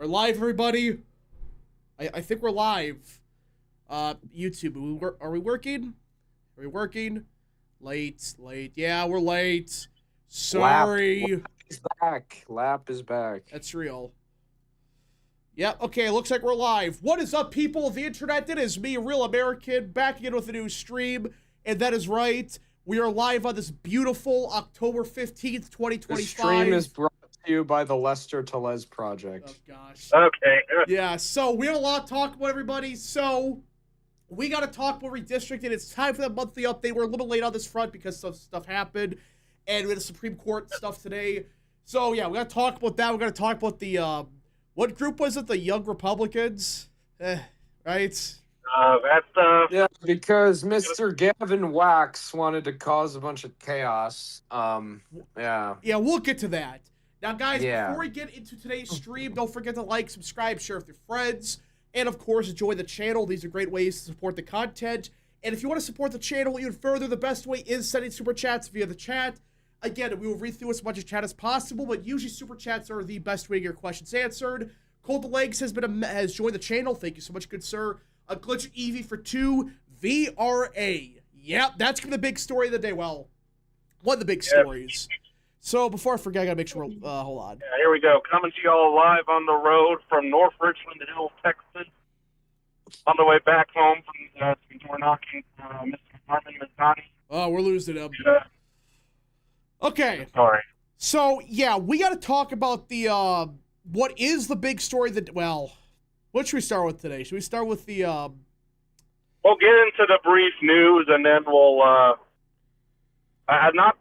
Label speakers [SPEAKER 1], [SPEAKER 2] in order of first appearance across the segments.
[SPEAKER 1] We're live, everybody. I think we're live. YouTube, are we working? Are we working? Late. Yeah, we're late. Sorry.
[SPEAKER 2] Lap is back. Lap is back.
[SPEAKER 1] That's real. Yep, okay, looks like we're live. What is up, people of the internet? It is me, Real American, back again with a new stream. And that is right. We are live on this beautiful October 15th, 2025.
[SPEAKER 2] The stream is brought to you by the Lester Tellez Project.
[SPEAKER 1] Oh, gosh.
[SPEAKER 3] Okay.
[SPEAKER 1] Yeah, so we have a lot to talk about, everybody. So we got to talk about redistricting. It's time for the monthly update. We're a little late on this front because some stuff happened, and we had the Supreme Court stuff today. So yeah, we got to talk about that. We're going to talk about the what group was it? The Young Republicans, right?
[SPEAKER 3] That's
[SPEAKER 2] Yeah, because Mr. Gavin Wax wanted to cause a bunch of chaos. Yeah,
[SPEAKER 1] we'll get to that. Now, guys,
[SPEAKER 2] Yeah.
[SPEAKER 1] before we get into today's stream, don't forget to like, subscribe, share with your friends, and of course, join the channel. These are great ways to support the content. And if you want to support the channel even further, the best way is sending super chats via the chat. Again, we will read through as much of chat as possible, but usually super chats are the best way to get your questions answered. Cold Legs has joined the channel. Thank you so much, good sir. A Glitch Eevee for 2 VRA. Yep, that's gonna be the big story of the day. Well, one of the big stories. So before I forget, I gotta make sure. Hold on.
[SPEAKER 3] yeah, here we go. Coming to y'all live on the road from North Richland Hill, Texas. On the way back home from some door knocking, Mr. Harmon Mazzani.
[SPEAKER 1] Oh, we're losing him.
[SPEAKER 3] Yeah,
[SPEAKER 1] Okay,
[SPEAKER 3] sorry.
[SPEAKER 1] so yeah, we gotta talk about the what is the big story that what should we start with today? Should we start with the
[SPEAKER 3] We'll get into the brief news and then we'll not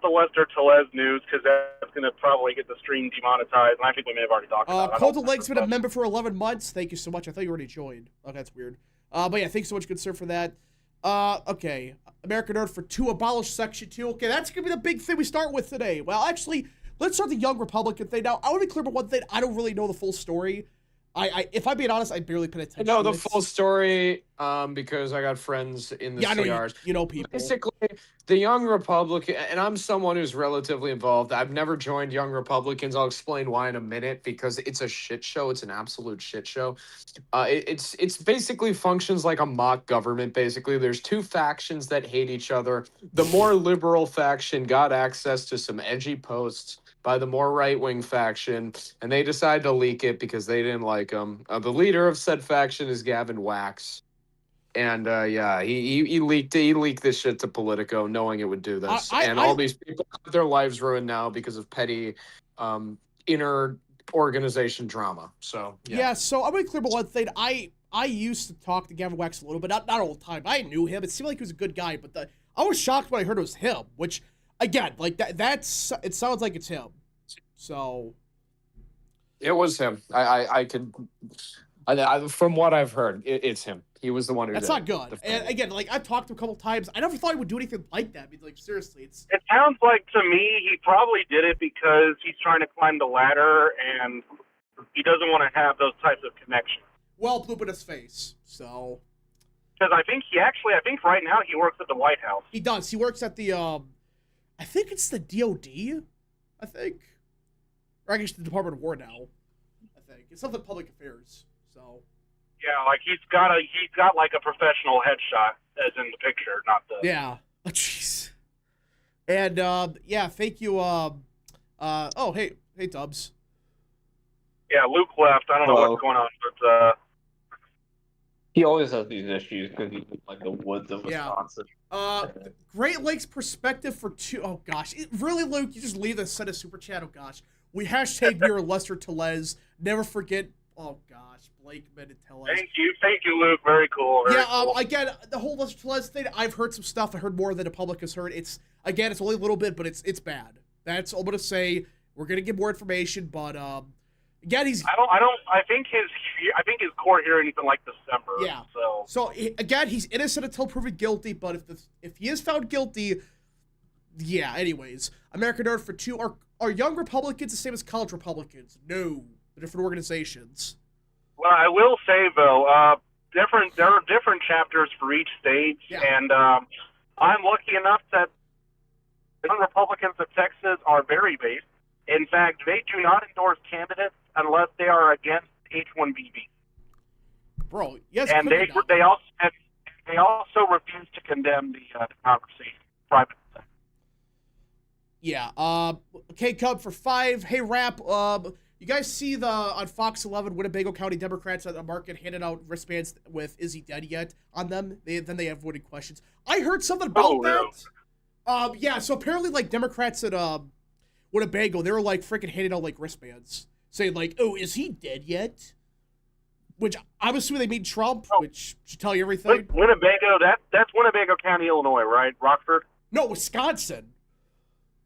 [SPEAKER 3] the Lester Tellez news because that's gonna probably get the stream demonetized. And I think we may have already talked about it.
[SPEAKER 1] Cold Legs been a member for 11 months. Thank you so much. I thought you already joined. Okay, that's weird. But yeah, thanks so much, good sir, for that. Okay. American Nerd for 2, abolish Section 2. Okay, that's gonna be the big thing we start with today. Well, actually, let's start the Young Republican thing. Now, I want to be clear about one thing. I don't really know the full story. If I'm being honest, I barely paid attention.
[SPEAKER 2] I know
[SPEAKER 1] to
[SPEAKER 2] the
[SPEAKER 1] it.
[SPEAKER 2] full story because I got friends in the
[SPEAKER 1] Yeah, I know
[SPEAKER 2] CRs.
[SPEAKER 1] you know people.
[SPEAKER 2] Basically, the Young Republican, and I'm someone who's relatively involved. I've never joined Young Republicans. I'll explain why in a minute because it's a shit show. It's an absolute shit show. It's basically functions like a mock government. Basically, there's two factions that hate each other. The more liberal faction got access to some edgy posts by the more right-wing faction, and they decided to leak it because they didn't like him. The leader of said faction is Gavin Wax. And yeah, he leaked this shit to Politico, knowing it would do this, all these people have their lives ruined now because of petty, inner organization drama. So
[SPEAKER 1] Yeah, so I'm gonna clear about one thing. I used to talk to Gavin Wax a little bit, not all the time. I knew him. It seemed like he was a good guy, but I was shocked when I heard it was him. Which, again, like it sounds like it's him. So
[SPEAKER 2] it was him. I could, from what I've heard, it's him. He was the one who.
[SPEAKER 1] That's
[SPEAKER 2] did
[SPEAKER 1] not good. And again, like I've talked to him a couple times. I never thought he would do anything like that. I mean, like seriously,
[SPEAKER 3] It sounds like to me he probably did it because he's trying to climb the ladder and he doesn't want to have those types of connections.
[SPEAKER 1] well, bloop in his face. So
[SPEAKER 3] Because I think right now he works at the White House.
[SPEAKER 1] he does. He works at the I think it's the DOD. I think, or I guess the Department of War now. I think it's something public affairs. So
[SPEAKER 3] Yeah, like he's got like a professional headshot as in the picture, not the.
[SPEAKER 1] yeah. Oh, jeez. And yeah, thank you. Oh, hey, Dubs.
[SPEAKER 3] Yeah, Luke left. I don't know
[SPEAKER 4] Hello.
[SPEAKER 3] what's going on, but
[SPEAKER 4] He always has these issues because he's in like the woods of
[SPEAKER 1] Yeah.
[SPEAKER 4] Wisconsin.
[SPEAKER 1] Great Lakes perspective for 2. Oh gosh, really, Luke? You just leave this set of super chat. Oh gosh, we hashtag viewer Lester Tellez. Never forget. Oh gosh, Blakeman and Tellez.
[SPEAKER 3] thank you, Luke. Very cool. Very
[SPEAKER 1] Yeah,
[SPEAKER 3] cool.
[SPEAKER 1] again, the whole Lester Tellez thing, I've heard some stuff. I heard more than the public has heard. It's only a little bit, but it's bad. That's all I'm gonna say. We're gonna get more information, but again, he's
[SPEAKER 3] I think his court hearing is in like December.
[SPEAKER 1] Yeah.
[SPEAKER 3] So
[SPEAKER 1] again, he's innocent until proven guilty. But if he is found guilty, yeah. Anyways, American Nerd for 2. Are Young Republicans the same as college Republicans? No, they're different organizations.
[SPEAKER 3] well, I will say though, there are different chapters for each state,
[SPEAKER 1] Yeah.
[SPEAKER 3] and I'm lucky enough that the Young Republicans of Texas are very based. In fact, they do not endorse candidates unless they are against H-1B.
[SPEAKER 1] Bro, yes.
[SPEAKER 3] And they also refuse to condemn the democracy private sector.
[SPEAKER 1] Yeah. Okay, Cub for 5. Hey, Rap. You guys see on Fox 11 Winnebago County Democrats at the market handed out wristbands with "Is he dead yet?" on them. Then they avoided questions. I heard something about that. Yeah. So apparently, like Democrats at Winnebago, they were like freaking handing out like wristbands, saying like, "Oh, is he dead yet?" Which I'm assuming they mean Trump, which should tell you everything.
[SPEAKER 3] Winnebago, that's Winnebago County, Illinois, right? Rockford?
[SPEAKER 1] No, Wisconsin.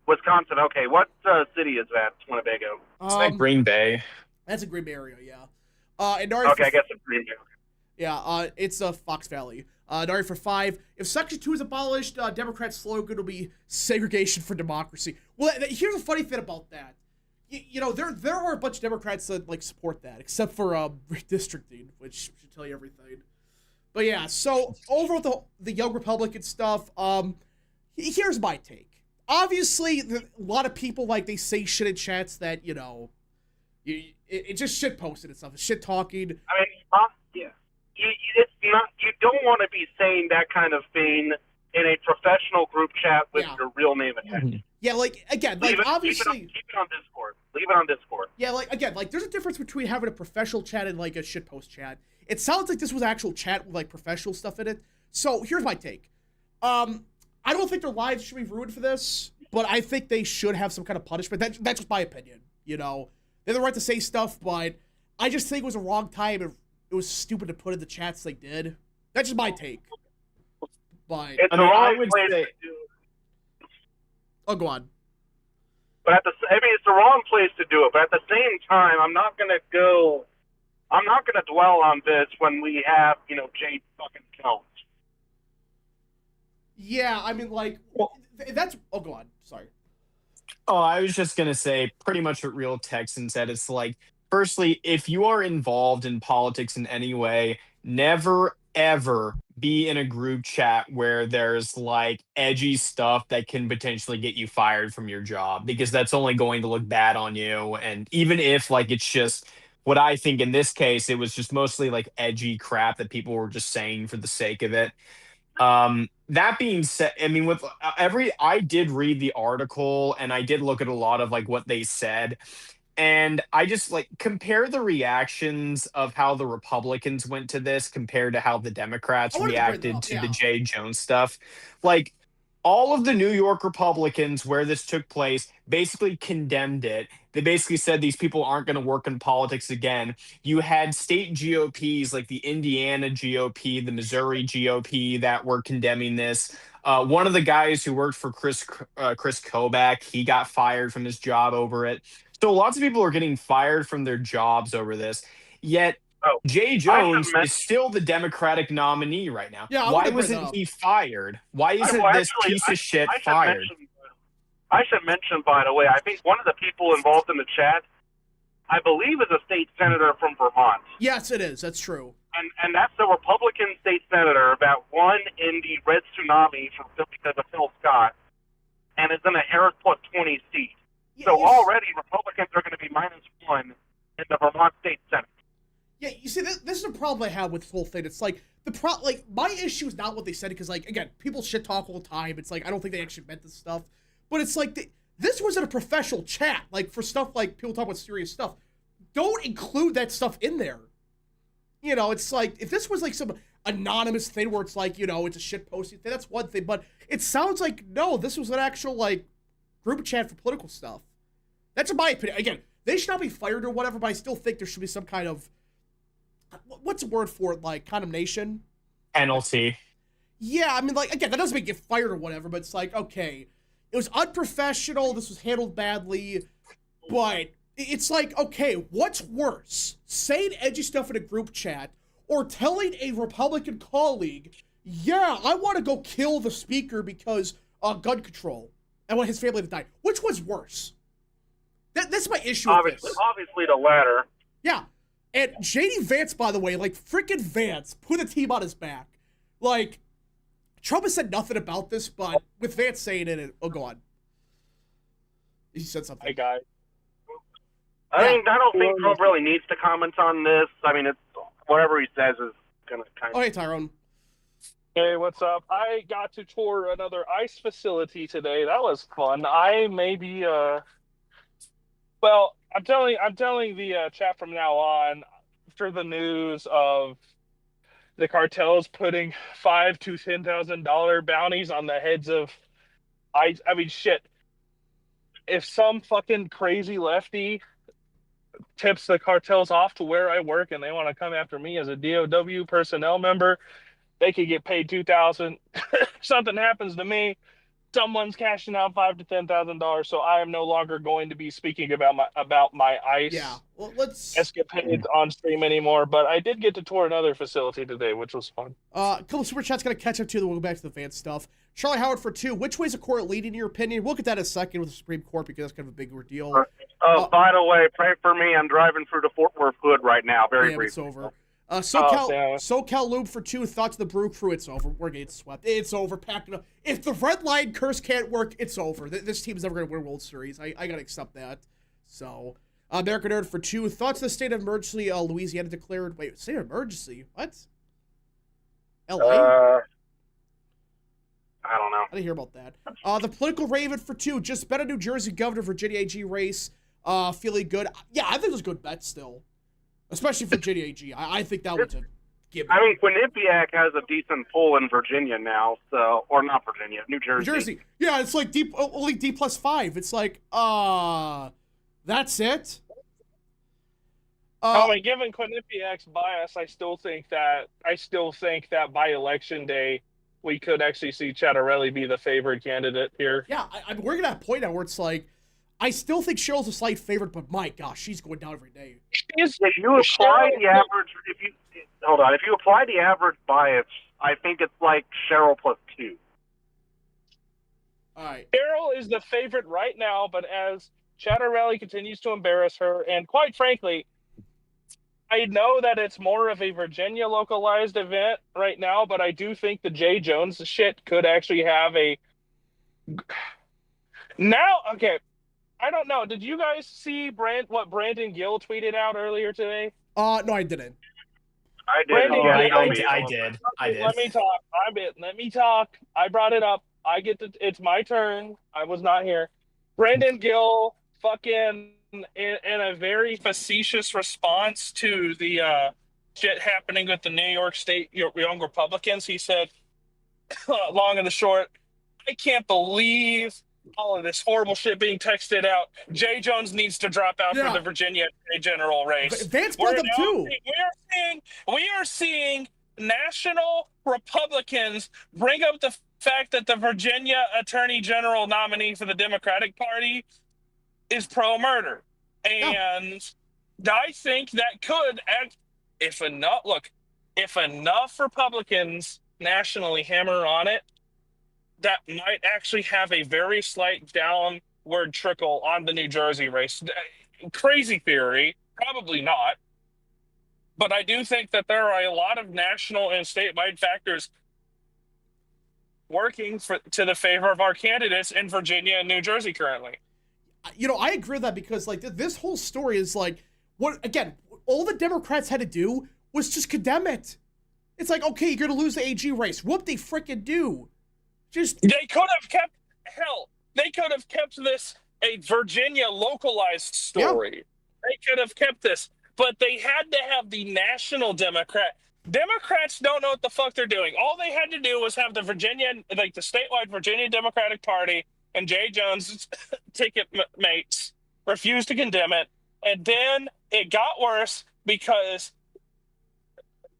[SPEAKER 3] Wisconsin, okay. What city is that, Winnebago?
[SPEAKER 5] It's like Green Bay.
[SPEAKER 1] That's a Green Bay area, yeah. And Nari
[SPEAKER 3] okay, I guess it's Green Bay.
[SPEAKER 1] Yeah, it's Fox Valley. Nari for 5. If Section 2 is abolished, Democrats' slogan will be segregation for democracy. Well, here's the funny thing about that. You know, there are a bunch of Democrats that like support that, except for redistricting, which should tell you everything. But yeah, so over the Young Republican stuff, here's my take. Obviously, a lot of people like they say shit in chats that it's just shit posted and stuff, it's shit talking.
[SPEAKER 3] I mean, yeah, it's not. You don't want to be saying that kind of thing in a professional group chat with your real name attached.
[SPEAKER 1] Yeah, like again, like obviously
[SPEAKER 3] keep it on Discord. Leave it on Discord.
[SPEAKER 1] Yeah, like again, like there's a difference between having a professional chat and like a shitpost chat. It sounds like this was actual chat with like professional stuff in it. So here's my take. I don't think their lives should be ruined for this, but I think they should have some kind of punishment. That's just my opinion. You know, they have the right to say stuff, but I just think it was a wrong time. It was stupid to put in the chats they did. That's just my take. But
[SPEAKER 3] it's the wrong place to do.
[SPEAKER 1] Oh, go on.
[SPEAKER 3] But it's the wrong place to do it. But at the same time, I'm not gonna dwell on this when we have Jade fucking Jones.
[SPEAKER 1] Yeah, I mean, like, that's... Oh, go on. Sorry.
[SPEAKER 5] Oh, I was just going to say pretty much what Real Texan said. It's like, firstly, if you are involved in politics in any way, never, ever be in a group chat where there's, like, edgy stuff that can potentially get you fired from your job, because that's only going to look bad on you. And even if, like, it's just... What I think in this case, it was just mostly, like, edgy crap that people were just saying for the sake of it. That being said, I mean, I did read the article and I did look at a lot of like what they said, and I just like compare the reactions of how the Republicans went to this compared to how the Democrats reacted to the Jay Jones stuff. Like, all of the New York Republicans where this took place basically condemned it. They basically said these people aren't going to work in politics again. You had state GOPs like the Indiana GOP, the Missouri GOP that were condemning this. One of the guys who worked for Chris Kobach, he got fired from his job over it. So lots of people are getting fired from their jobs over this. Yet Jay Jones is still the Democratic nominee right now.
[SPEAKER 1] Yeah,
[SPEAKER 5] why wasn't he fired? Why isn't this piece of shit fired?
[SPEAKER 3] I should mention, by the way, I think one of the people involved in the chat, I believe, is a state senator from Vermont.
[SPEAKER 1] Yes, it is. That's true.
[SPEAKER 3] And that's the Republican state senator that won in the red tsunami because of Phil Scott, and is in a Harris plus 20 seat. Yeah, so already Republicans are going to be -1 in the Vermont State Senate.
[SPEAKER 1] Yeah, you see, this is a problem I have with this whole thing. It's like my issue is not what they said, because like again, people shit talk all the time. It's like I don't think they actually meant this stuff, but it's like this wasn't a professional chat. Like for stuff like people talk about serious stuff, don't include that stuff in there. You know, it's like if this was like some anonymous thing where it's like it's a shit posting thing, that's one thing. But it sounds like no, this was an actual like group chat for political stuff. That's in my opinion. Again, they should not be fired or whatever, but I still think there should be some kind of what's the word for it? Like condemnation?
[SPEAKER 5] Penalty.
[SPEAKER 1] Yeah, I mean, like, again, that doesn't make you get fired or whatever, but it's like, okay, it was unprofessional, this was handled badly, but it's like, okay, what's worse? Saying edgy stuff in a group chat or telling a Republican colleague, yeah, I want to go kill the speaker because gun control. I want his family to die. Which was worse? That's my issue with this.
[SPEAKER 3] Obviously the latter.
[SPEAKER 1] Yeah. And J.D. Vance, by the way, like, freaking Vance put a team on his back. Like, Trump has said nothing about this, but with Vance saying it, oh, go on. He said something.
[SPEAKER 4] Hey, guys.
[SPEAKER 3] I don't think Trump really needs to comment on this. I mean, it's whatever he says is going to kind of...
[SPEAKER 1] Oh, hey, Tyrone.
[SPEAKER 6] Hey, what's up? I got to tour another ICE facility today. That was fun. I maybe well, I'm telling the chat from now on, after the news of the cartels putting $5,000 to $10,000 bounties on the heads of ICE. I mean, shit. If some fucking crazy lefty tips the cartels off to where I work and they want to come after me as a DOW personnel member, they could get paid $2,000. Something happens to me, someone's cashing out $5,000 to $10,000. So I am no longer going to be speaking about my ICE escapades on stream anymore. But I did get to tour another facility today, which was fun.
[SPEAKER 1] A couple super chats gonna catch up to. Then we'll go back to the Vance stuff. Charlie Howard for 2. Which way is the court leading, in your opinion? We'll get that in a second with the Supreme Court because that's kind of a big ordeal.
[SPEAKER 3] By the way, pray for me. I'm driving through the Fort Worth Hood right now. Very briefly.
[SPEAKER 1] It's over. SoCal Lube for 2. Thoughts of the Brew Crew? It's over. We're getting swept. It's over. Packing up. If the red line curse can't work, it's over. This team's never gonna win World Series. I gotta accept that. So, American Nerd for 2. Thoughts of the state of emergency? Louisiana declared. Wait, state of emergency? What? LA?
[SPEAKER 3] I don't know.
[SPEAKER 1] I didn't hear about that. The political Raven for 2. Just bet a New Jersey governor, Virginia AG race. Feeling good. Yeah, I think it was a good bet still. Especially for Virginia AG. I think that was a given.
[SPEAKER 3] I mean, Quinnipiac has a decent pull in Virginia now, so, or not Virginia, New Jersey.
[SPEAKER 1] New Jersey. Yeah, it's like only D+5. It's like, that's it?
[SPEAKER 6] I mean, given Quinnipiac's bias, I still think that by election day, we could actually see Chattarelli be the favored candidate here.
[SPEAKER 1] Yeah, we're going to have a point now where it's like, I still think Cheryl's a slight favorite, but my gosh, she's going down every day.
[SPEAKER 3] If you apply the average bias, I think it's like Cheryl +2.
[SPEAKER 1] All right.
[SPEAKER 6] Cheryl is the favorite right now, but as Chattarelli continues to embarrass her, and quite frankly, I know that it's more of a Virginia localized event right now, but I do think the Jay Jones shit could actually have a... Okay, I don't know. Did you guys see what Brandon Gill tweeted out earlier today?
[SPEAKER 1] No, I didn't.
[SPEAKER 3] I did.
[SPEAKER 5] I did.
[SPEAKER 6] Let me talk. I brought it up. It's my turn. I was not here. Brandon Gill fucking in a very facetious response to the shit happening with the New York State Young Republicans, he said, long and the short, I can't believe all of this horrible shit being texted out. Jay Jones needs to drop out for the Virginia Attorney General race.
[SPEAKER 1] Vance brought them too.
[SPEAKER 6] We are seeing national Republicans bring up the fact that the Virginia Attorney General nominee for the Democratic Party is pro-murder. And I think that could, if enough Republicans nationally hammer on it, that might actually have a very slight downward trickle on the New Jersey race. Crazy theory, probably not. But I do think that there are a lot of national and statewide factors working to the favor of our candidates in Virginia and New Jersey currently.
[SPEAKER 1] You know, I agree with that because, like, this whole story is like, all the Democrats had to do was just condemn it. It's like, okay, you're going to lose the AG race. Whoop they frickin' do.
[SPEAKER 6] They could have kept this a Virginia localized story. Yeah. They could have kept this, but they had to have the national Democrats don't know what the fuck they're doing. All they had to do was have the statewide Virginia Democratic Party and Jay Jones ticket mates refuse to condemn it. And then it got worse because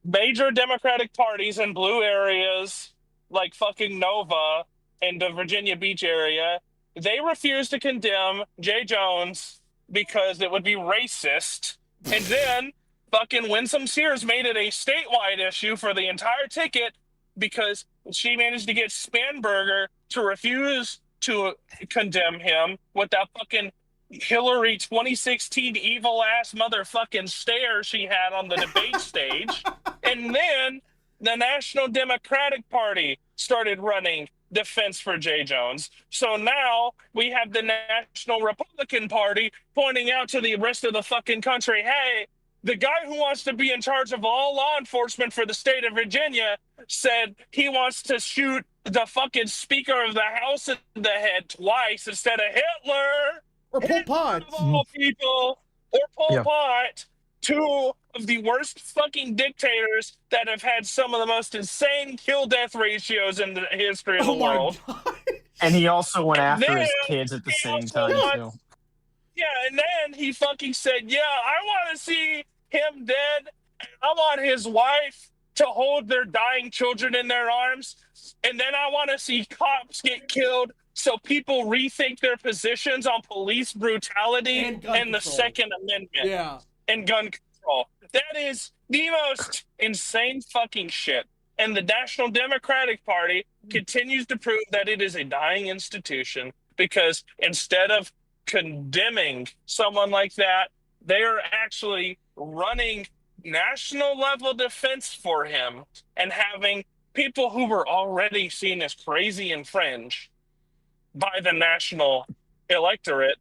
[SPEAKER 6] major Democratic parties in blue areas like fucking Nova and the Virginia Beach area, they refused to condemn Jay Jones because it would be racist. And then fucking Winsome Sears made it a statewide issue for the entire ticket because she managed to get Spanberger to refuse to condemn him with that fucking Hillary 2016 evil ass motherfucking stare she had on the debate stage. And then the National Democratic Party started running defense for Jay Jones. So now we have the National Republican Party pointing out to the rest of the fucking country, hey, the guy who wants to be in charge of all law enforcement for the state of Virginia said he wants to shoot the fucking Speaker of the House in the head twice instead of Hitler.
[SPEAKER 1] Or Pol Pot.
[SPEAKER 6] Of all people, or Pol
[SPEAKER 5] Yeah.
[SPEAKER 6] Pot, two of the worst fucking dictators that have had some of the most insane kill-death ratios in the history of the
[SPEAKER 1] Oh my
[SPEAKER 6] world.
[SPEAKER 1] god.
[SPEAKER 5] And he also went after his
[SPEAKER 6] then
[SPEAKER 5] kids at the
[SPEAKER 6] he
[SPEAKER 5] same
[SPEAKER 6] also
[SPEAKER 5] time
[SPEAKER 6] wants-
[SPEAKER 5] too.
[SPEAKER 6] Yeah, and then he fucking said, yeah, I want to see him dead, and I want his wife to hold their dying children in their arms, and then I want to see cops get killed so people rethink their positions on police brutality
[SPEAKER 1] And gun
[SPEAKER 6] and the
[SPEAKER 1] control.
[SPEAKER 6] Second Amendment
[SPEAKER 1] Yeah.
[SPEAKER 6] and gun control. That is the most insane fucking shit. And the National Democratic Party continues to prove that it is a dying institution because instead of condemning someone like that, they are actually running national level defense for him and having people who were already seen as crazy and fringe by the national electorate,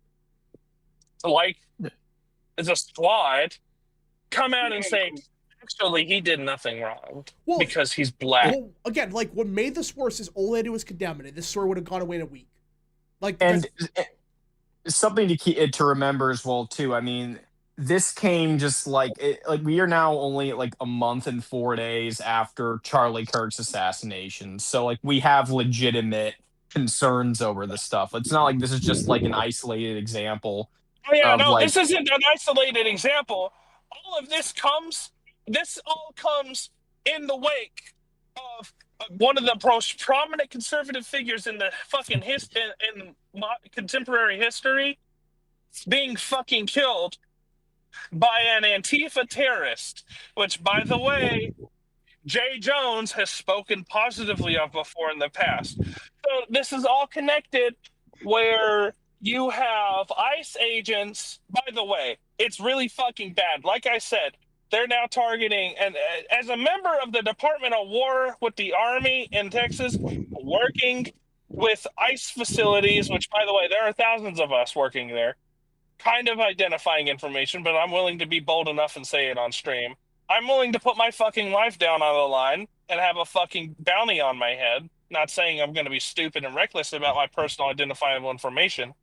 [SPEAKER 6] like as a squad, come out and say, actually, he did nothing wrong
[SPEAKER 1] Well,
[SPEAKER 6] because he's black.
[SPEAKER 1] well, again, like what made this worse is all they did was condemn it. This story would have gone away in a week. Like,
[SPEAKER 5] And something to keep to remember as well too. I mean, this came just like we are now only like a month and 4 days after Charlie Kirk's assassination. So like we have legitimate concerns over this stuff. It's not like this is just like an isolated example.
[SPEAKER 6] Oh yeah,
[SPEAKER 5] of,
[SPEAKER 6] no,
[SPEAKER 5] like-
[SPEAKER 6] this isn't an isolated example. All of this all comes in the wake of one of the most prominent conservative figures in the fucking contemporary history being fucking killed by an Antifa terrorist, which, by the way, Jay Jones has spoken positively of before in the past. So this is all connected where you have ICE agents. By the way, it's really fucking bad. Like I said, they're now targeting, and as a member of the Department of War with the Army in Texas, working with ICE facilities, which, by the way, there are thousands of us working there, kind of identifying information, but I'm willing to be bold enough and say it on stream. I'm willing to put my fucking life down on the line and have a fucking bounty on my head. Not saying I'm going to be stupid and reckless about my personal identifiable information,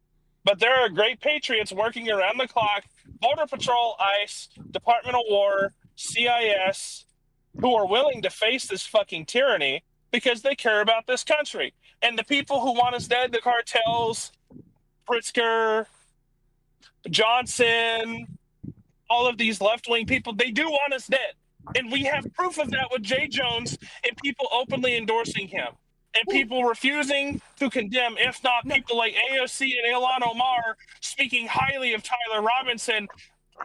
[SPEAKER 6] but there are great patriots working around the clock, Border Patrol, ICE, Department of War, CIS, who are willing to face this fucking tyranny because they care about this country. And the people who want us dead, the cartels, Pritzker, Johnson, all of these left-wing people, they do want us dead. And we have proof of that with Jay Jones and people openly endorsing him. And people refusing to condemn, if not people like AOC and Ilhan Omar speaking highly of Tyler Robinson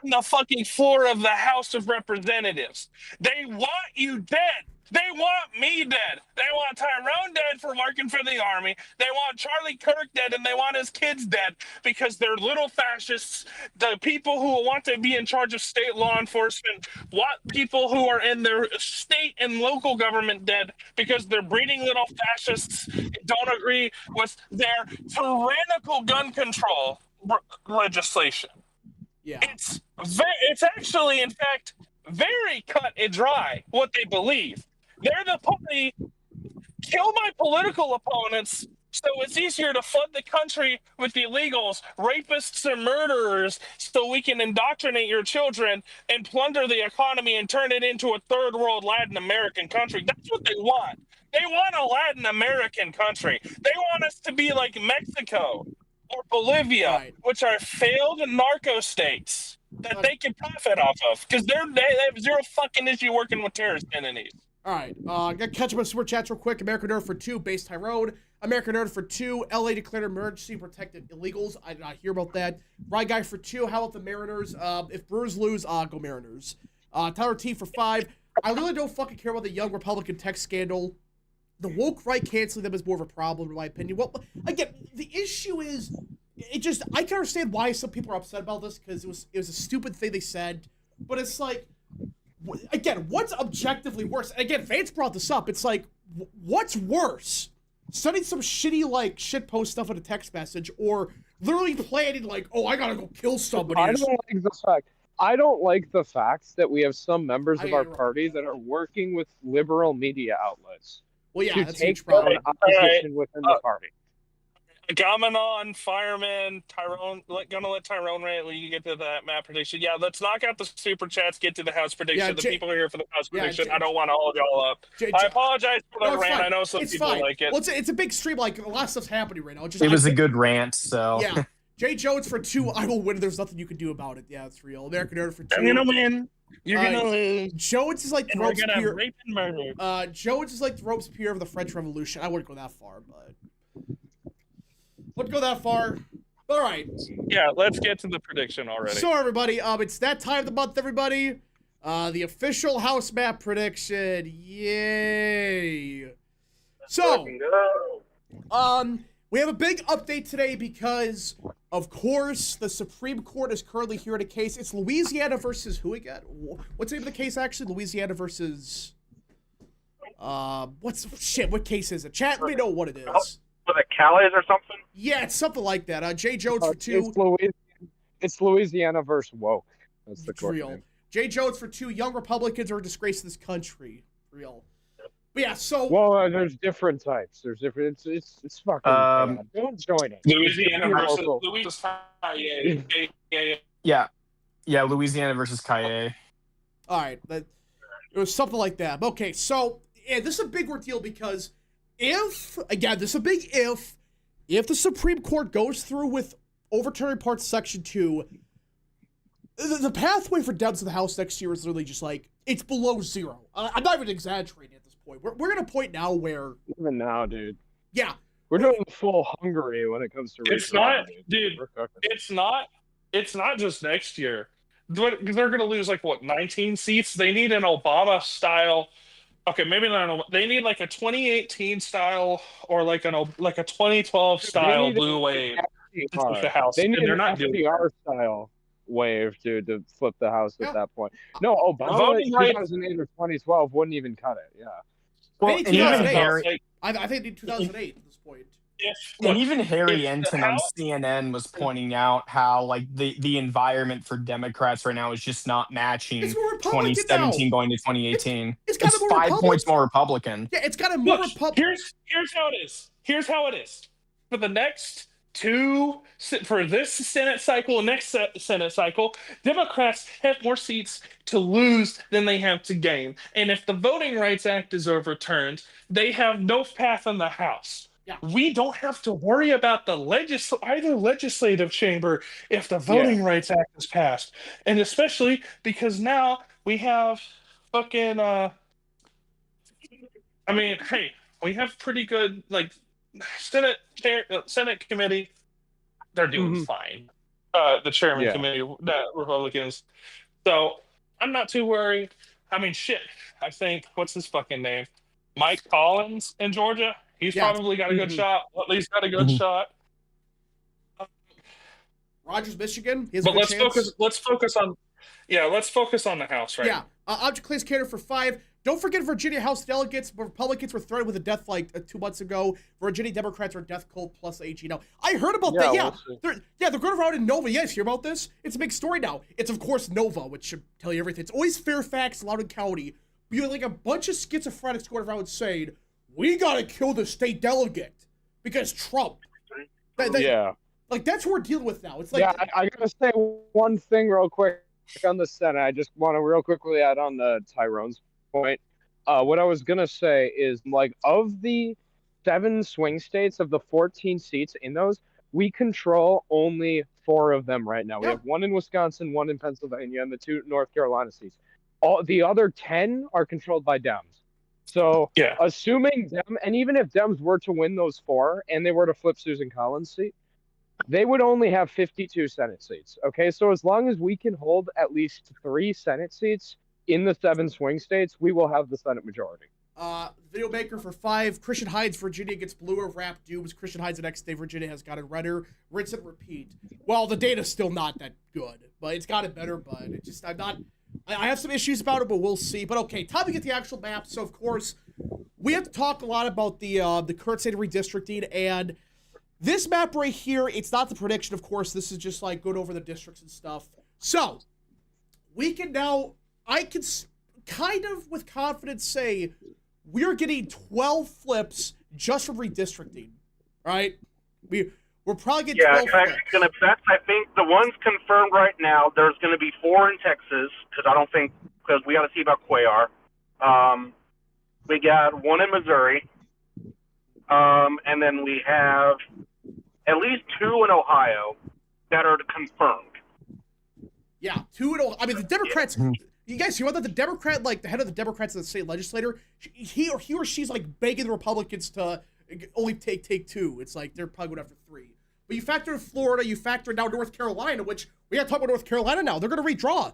[SPEAKER 6] on the fucking floor of the House of Representatives. They want you dead. They want me dead. They want Tyrone dead for working for the Army. They want Charlie Kirk dead, and they want his kids dead because they're little fascists. The people who want to be in charge of state law enforcement want people who are in their state and local government dead because they're breeding little fascists and don't agree with their tyrannical gun control legislation.
[SPEAKER 1] yeah.
[SPEAKER 6] It's actually, in fact, very cut and dry what they believe. They're the party, kill my political opponents so it's easier to flood the country with illegals, rapists, and murderers so we can indoctrinate your children and plunder the economy and turn it into a third world Latin American country. That's what they want. They want a Latin American country. They want us to be like Mexico or Bolivia,
[SPEAKER 1] Right.
[SPEAKER 6] which are failed narco states that they can profit off of because they have zero fucking issue working with terrorist entities.
[SPEAKER 1] All right, gotta catch up on super chats real quick. American Nerd for 2, base Tyrone. American Nerd for 2, LA declared emergency protected illegals. I did not hear about that. Right Guy for 2, how about the Mariners? If Brewers lose, go Mariners. Tyler T for 5, I really don't fucking care about the young Republican tech scandal. The woke right canceling them is more of a problem, in my opinion. Well, again, the issue is, I can understand why some people are upset about this because it was a stupid thing they said, but it's like, again, what's objectively worse? And again, Vance brought this up. It's like, what's worse? sending some shitty like shitpost stuff in a text message, or literally planning like, oh, I gotta go kill somebody.
[SPEAKER 7] I don't like the fact. I don't like the fact that we have some members of
[SPEAKER 1] I-
[SPEAKER 7] our party that are working with liberal media outlets
[SPEAKER 1] Well, yeah,
[SPEAKER 7] to
[SPEAKER 1] that's a huge
[SPEAKER 7] take down
[SPEAKER 1] problem.
[SPEAKER 7] opposition within the party.
[SPEAKER 6] Gamenon, Fireman, Tyrone, gonna let Tyrone you get to that map prediction. Yeah, let's knock out the super chats, get to the house prediction.
[SPEAKER 1] Yeah,
[SPEAKER 6] the
[SPEAKER 1] J-
[SPEAKER 6] people are here for the house
[SPEAKER 1] yeah,
[SPEAKER 6] prediction.
[SPEAKER 1] J-
[SPEAKER 6] I don't want to hold y'all up.
[SPEAKER 1] J-
[SPEAKER 6] I
[SPEAKER 1] J-
[SPEAKER 6] apologize for the
[SPEAKER 1] No, it's
[SPEAKER 6] rant.
[SPEAKER 1] fine.
[SPEAKER 6] I know some
[SPEAKER 1] It's
[SPEAKER 6] people
[SPEAKER 1] fine.
[SPEAKER 6] like it.
[SPEAKER 1] Well, it's a big stream. Like a lot of stuff's happening right now. Just
[SPEAKER 5] It was a good rant, so
[SPEAKER 1] Yeah. Jay Jones for 2. I will win. There's nothing you can do about it. Yeah, it's real. American Nerd for 2.
[SPEAKER 6] I'm gonna win. You're
[SPEAKER 1] Uh,
[SPEAKER 6] gonna lose.
[SPEAKER 1] Jones is like the
[SPEAKER 6] And we're gonna
[SPEAKER 1] Robespierre.
[SPEAKER 6] rape and murder.
[SPEAKER 1] Jones is like the Robespierre of the French Revolution. I wouldn't go that far, but wouldn't go that far. All right.
[SPEAKER 6] Yeah, let's get to the prediction already.
[SPEAKER 1] So everybody, it's that time of the month, everybody. The official house map prediction. Yay! So, we have a big update today because, of course, the Supreme Court is currently hearing a case. It's Louisiana versus who again? What's the name of the case actually? Louisiana versus. What case is it? Chat, let me know what it is.
[SPEAKER 3] With a Calais or something?
[SPEAKER 1] Yeah, it's something like that. Jay Jones for 2.
[SPEAKER 7] It's Louisiana versus woke. That's the court
[SPEAKER 1] Real.
[SPEAKER 7] name.
[SPEAKER 1] Jay Jones for 2. Young Republicans are a disgrace to this country. Real. But yeah, so.
[SPEAKER 7] Well, there's different types. There's different. It's fucking. bad. Don't join it.
[SPEAKER 6] Louisiana versus
[SPEAKER 7] Local.
[SPEAKER 5] yeah, Louisiana versus Kaye.
[SPEAKER 1] All right, it was something like that. Okay, so yeah, this is a big ordeal because if the Supreme Court goes through with overturning Part Section 2, the pathway for Dems in the House next year is literally just like it's below zero. I'm not even exaggerating at this point. We're at a point now where
[SPEAKER 7] Even now, dude.
[SPEAKER 1] yeah,
[SPEAKER 7] We're doing full Hungary when it comes to.
[SPEAKER 6] It's
[SPEAKER 7] racial
[SPEAKER 6] not,
[SPEAKER 7] identity.
[SPEAKER 6] dude.
[SPEAKER 7] We're cooking.
[SPEAKER 6] It's not just next year. They're going to lose 19 seats. They need an Obama style. Okay, maybe not. They need like a 2018 style or like a 2012 style
[SPEAKER 7] need
[SPEAKER 6] blue wave to flip the House.
[SPEAKER 7] They need
[SPEAKER 6] and they're
[SPEAKER 7] an
[SPEAKER 6] not doing it.
[SPEAKER 7] FDR style wave, dude, to flip the House
[SPEAKER 1] Yeah.
[SPEAKER 7] at that point. No, Obama
[SPEAKER 6] Voting
[SPEAKER 7] in
[SPEAKER 6] rights-
[SPEAKER 7] 2008 or 2012 wouldn't even cut it. Yeah.
[SPEAKER 5] Well,
[SPEAKER 1] Maybe
[SPEAKER 5] and even
[SPEAKER 1] 2008.
[SPEAKER 5] Harry,
[SPEAKER 6] Like,
[SPEAKER 1] I think in 2008 at this point.
[SPEAKER 5] and even Harry
[SPEAKER 6] if the
[SPEAKER 5] Enton on
[SPEAKER 6] House-
[SPEAKER 5] CNN was pointing out how like the environment for Democrats right now is just not matching
[SPEAKER 1] It's more Republican
[SPEAKER 5] 2017
[SPEAKER 1] now.
[SPEAKER 5] going to 2018.
[SPEAKER 1] It's got
[SPEAKER 5] It's
[SPEAKER 1] more
[SPEAKER 5] 5
[SPEAKER 1] Republican.
[SPEAKER 5] points more Republican.
[SPEAKER 1] Yeah, it's got a more
[SPEAKER 6] Look,
[SPEAKER 1] Republican.
[SPEAKER 6] here's how it is. Here's how it is. For the next for this Senate cycle and next Senate cycle, Democrats have more seats to lose than they have to gain. And if the Voting Rights Act is overturned, they have no path in the House.
[SPEAKER 1] Yeah.
[SPEAKER 6] We don't have to worry about the either legislative chamber if the Voting Rights Act is passed. And especially because now we have fucking we have pretty good Senate committee. They're doing fine. The chairman committee, Republicans. So I'm not too worried. I mean, shit. I think what's his fucking name? Mike Collins in Georgia. He's probably got a good shot. At least got a good shot.
[SPEAKER 1] Rogers, Michigan. He has a
[SPEAKER 6] But
[SPEAKER 1] good
[SPEAKER 6] let's
[SPEAKER 1] chance.
[SPEAKER 6] focus on the House, right?
[SPEAKER 1] Yeah, Object Clays Cater for 5. Don't forget Virginia House delegates. Republicans were threatened with a death 2 months ago. Virginia Democrats are death cult plus AG. Now, I heard about that. Yeah,
[SPEAKER 7] we'll see.
[SPEAKER 1] they're going around in Nova. Yes, hear about this? It's a big story now. It's, of course, Nova, which should tell you everything. It's always Fairfax, Loudoun County. But you're like a bunch of schizophrenics going around saying, we got to kill the state delegate because Trump. Like, that's what we're dealing with now. It's like...
[SPEAKER 7] I gotta say one thing real quick on the Senate. I just want to real quickly add on the Tyrone's point. What I was gonna say is, of the 7 swing states, of the 14 seats in those, we control only 4 of them right now. We have 1 in Wisconsin, 1 in Pennsylvania, and the 2 North Carolina seats. All the other 10 are controlled by Dems. So, assuming and even if Dems were to win those 4 and they were to flip Susan Collins' seat, they would only have 52 Senate seats. Okay, so as long as we can hold at least 3 Senate seats in the 7 swing states, we will have the Senate majority.
[SPEAKER 1] Video Maker for 5. Christian Hides, Virginia gets bluer. Rap dooms. Christian Hides the next day. Virginia has gotten redder. Rinse and repeat. Well, the data's still not that good, but it's gotten better. But it just, I have some issues about it, but we'll see. But okay, time to get the actual map. So of course, we have to talk a lot about the current state of redistricting, and this map right here, it's not the prediction, of course. This is just like going over the districts and stuff. So, we can now, I can kind of with confidence say, we're getting 12 flips just from redistricting, right? We're probably getting 12 flips.
[SPEAKER 3] I think the ones confirmed right now, there's going to be 4 in Texas, because we got to see about Cuellar. We got 1 in Missouri, and then we have at least 2 in Ohio that are confirmed.
[SPEAKER 1] Yeah, 2 in Ohio. I mean, the Democrats. You guys hear about that? The Democrat, like the head of the Democrats in the state legislature, he or she's like begging the Republicans to only take 2. It's like they're probably going after 3. But you factor in Florida, you factor in now North Carolina, which we got to talk about North Carolina now. They're going to redraw,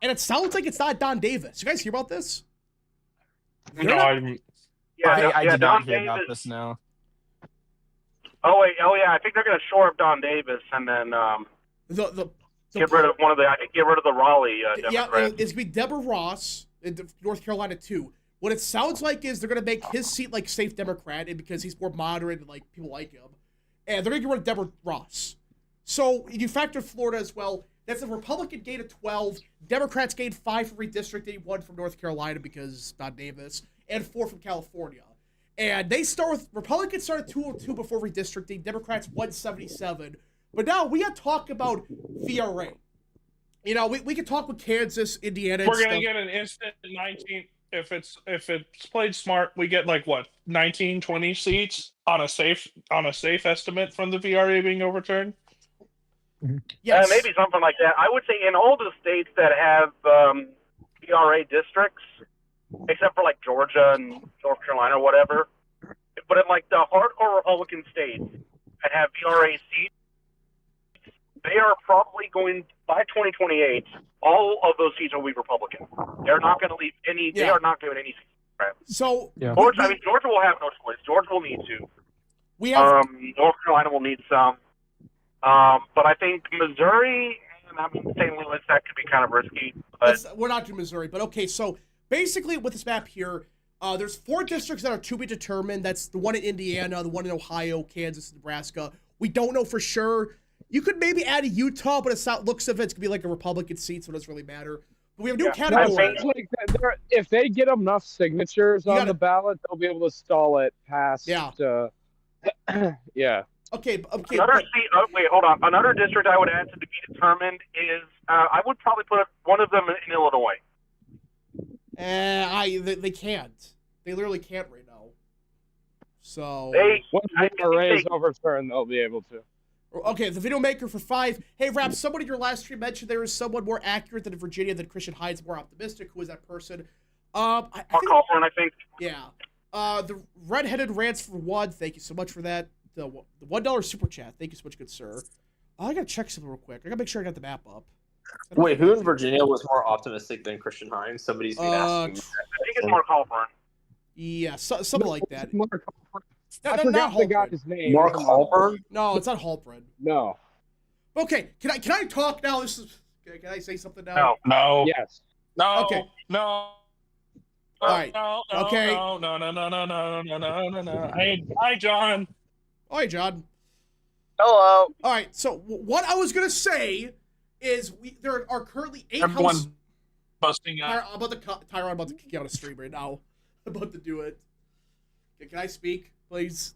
[SPEAKER 1] and it sounds like it's not Don Davis. You guys hear about this?
[SPEAKER 6] No,
[SPEAKER 5] I did not hear about this now.
[SPEAKER 3] Oh yeah, I think they're going to shore up Don Davis and then get rid of the Raleigh
[SPEAKER 1] yeah,
[SPEAKER 3] Democrat.
[SPEAKER 1] it's going to be Deborah Ross in North Carolina too. What it sounds like is they're going to make his seat like safe Democrat, and because he's more moderate and like people like him, and they're going to get rid of Deborah Ross. So you factor Florida as well. That's a Republican gain of 12. Democrats gained 5 from redistricting, 1 from North Carolina because Don Davis, and 4 from California. And they start with Republicans started 202 before redistricting. Democrats 177. But now we got to talk about VRA. You know, we can talk with Kansas, Indiana.
[SPEAKER 6] We're gonna get an instant 19. If it's played smart, we get like what 19, 20 seats on a safe estimate from the VRA being overturned.
[SPEAKER 1] Yes.
[SPEAKER 3] Maybe something like that. I would say in all the states that have VRA districts, except for like Georgia and North Carolina or whatever, but in like the hardcore Republican states that have VRA seats, they are probably going, by 2028, all of those seats will be Republican. They're not going to leave any. They are not giving any seats. Right.
[SPEAKER 1] So
[SPEAKER 3] Georgia will have no choice. Georgia will need to.
[SPEAKER 1] We have
[SPEAKER 3] North Carolina will need some. But I think Missouri and St. Louis, that could be kind of risky. But
[SPEAKER 1] we're not doing Missouri, but okay. So basically, with this map here, there's 4 districts that are to be determined. That's the one in Indiana, the one in Ohio, Kansas, Nebraska. We don't know for sure. You could maybe add a Utah, but it's not, looks of it's gonna be like a Republican seat, so it doesn't really matter. But we have new categories.
[SPEAKER 7] Like if they get enough signatures on the ballot, they'll be able to stall it past.
[SPEAKER 1] Yeah.
[SPEAKER 7] Yeah.
[SPEAKER 1] Okay.
[SPEAKER 3] Another seat. Oh, wait, hold on. Another district I would add to be determined is I would probably put one of them in Illinois.
[SPEAKER 1] They can't. They literally can't right now. So
[SPEAKER 7] once the array is overturned, they'll be able to.
[SPEAKER 1] Okay, the video maker for 5. Hey, Rap, someone in your last stream mentioned there is someone more accurate than Virginia than Christian Hyde's more optimistic. Who is that person?
[SPEAKER 3] Mark Halpern, I think.
[SPEAKER 1] Yeah. The redheaded rants for 1. Thank you so much for that. The $1 super chat. Thank you so much, good sir. I gotta check something real quick. I gotta make sure I got the map up.
[SPEAKER 4] Wait, who in Virginia was more optimistic than Christian Hines? Somebody's been asking.
[SPEAKER 3] I think it's Mark Halpern.
[SPEAKER 1] Yeah, something like that.
[SPEAKER 7] I forgot the guy's name.
[SPEAKER 4] Mark Halpern?
[SPEAKER 1] No, it's not Halpern.
[SPEAKER 7] No.
[SPEAKER 1] Okay, can I talk now? Can I say something now?
[SPEAKER 6] No.
[SPEAKER 7] Yes.
[SPEAKER 6] No.
[SPEAKER 1] Okay.
[SPEAKER 6] No.
[SPEAKER 1] All right.
[SPEAKER 6] No.
[SPEAKER 1] Okay.
[SPEAKER 6] No. Hi, John.
[SPEAKER 1] Hi, John.
[SPEAKER 7] Hello.
[SPEAKER 1] All right. So what I was gonna say is there are currently 8
[SPEAKER 6] Everyone's busting out.
[SPEAKER 1] Tyron about to kick you out of stream right now. I'm about to do it. Okay, can I speak, please?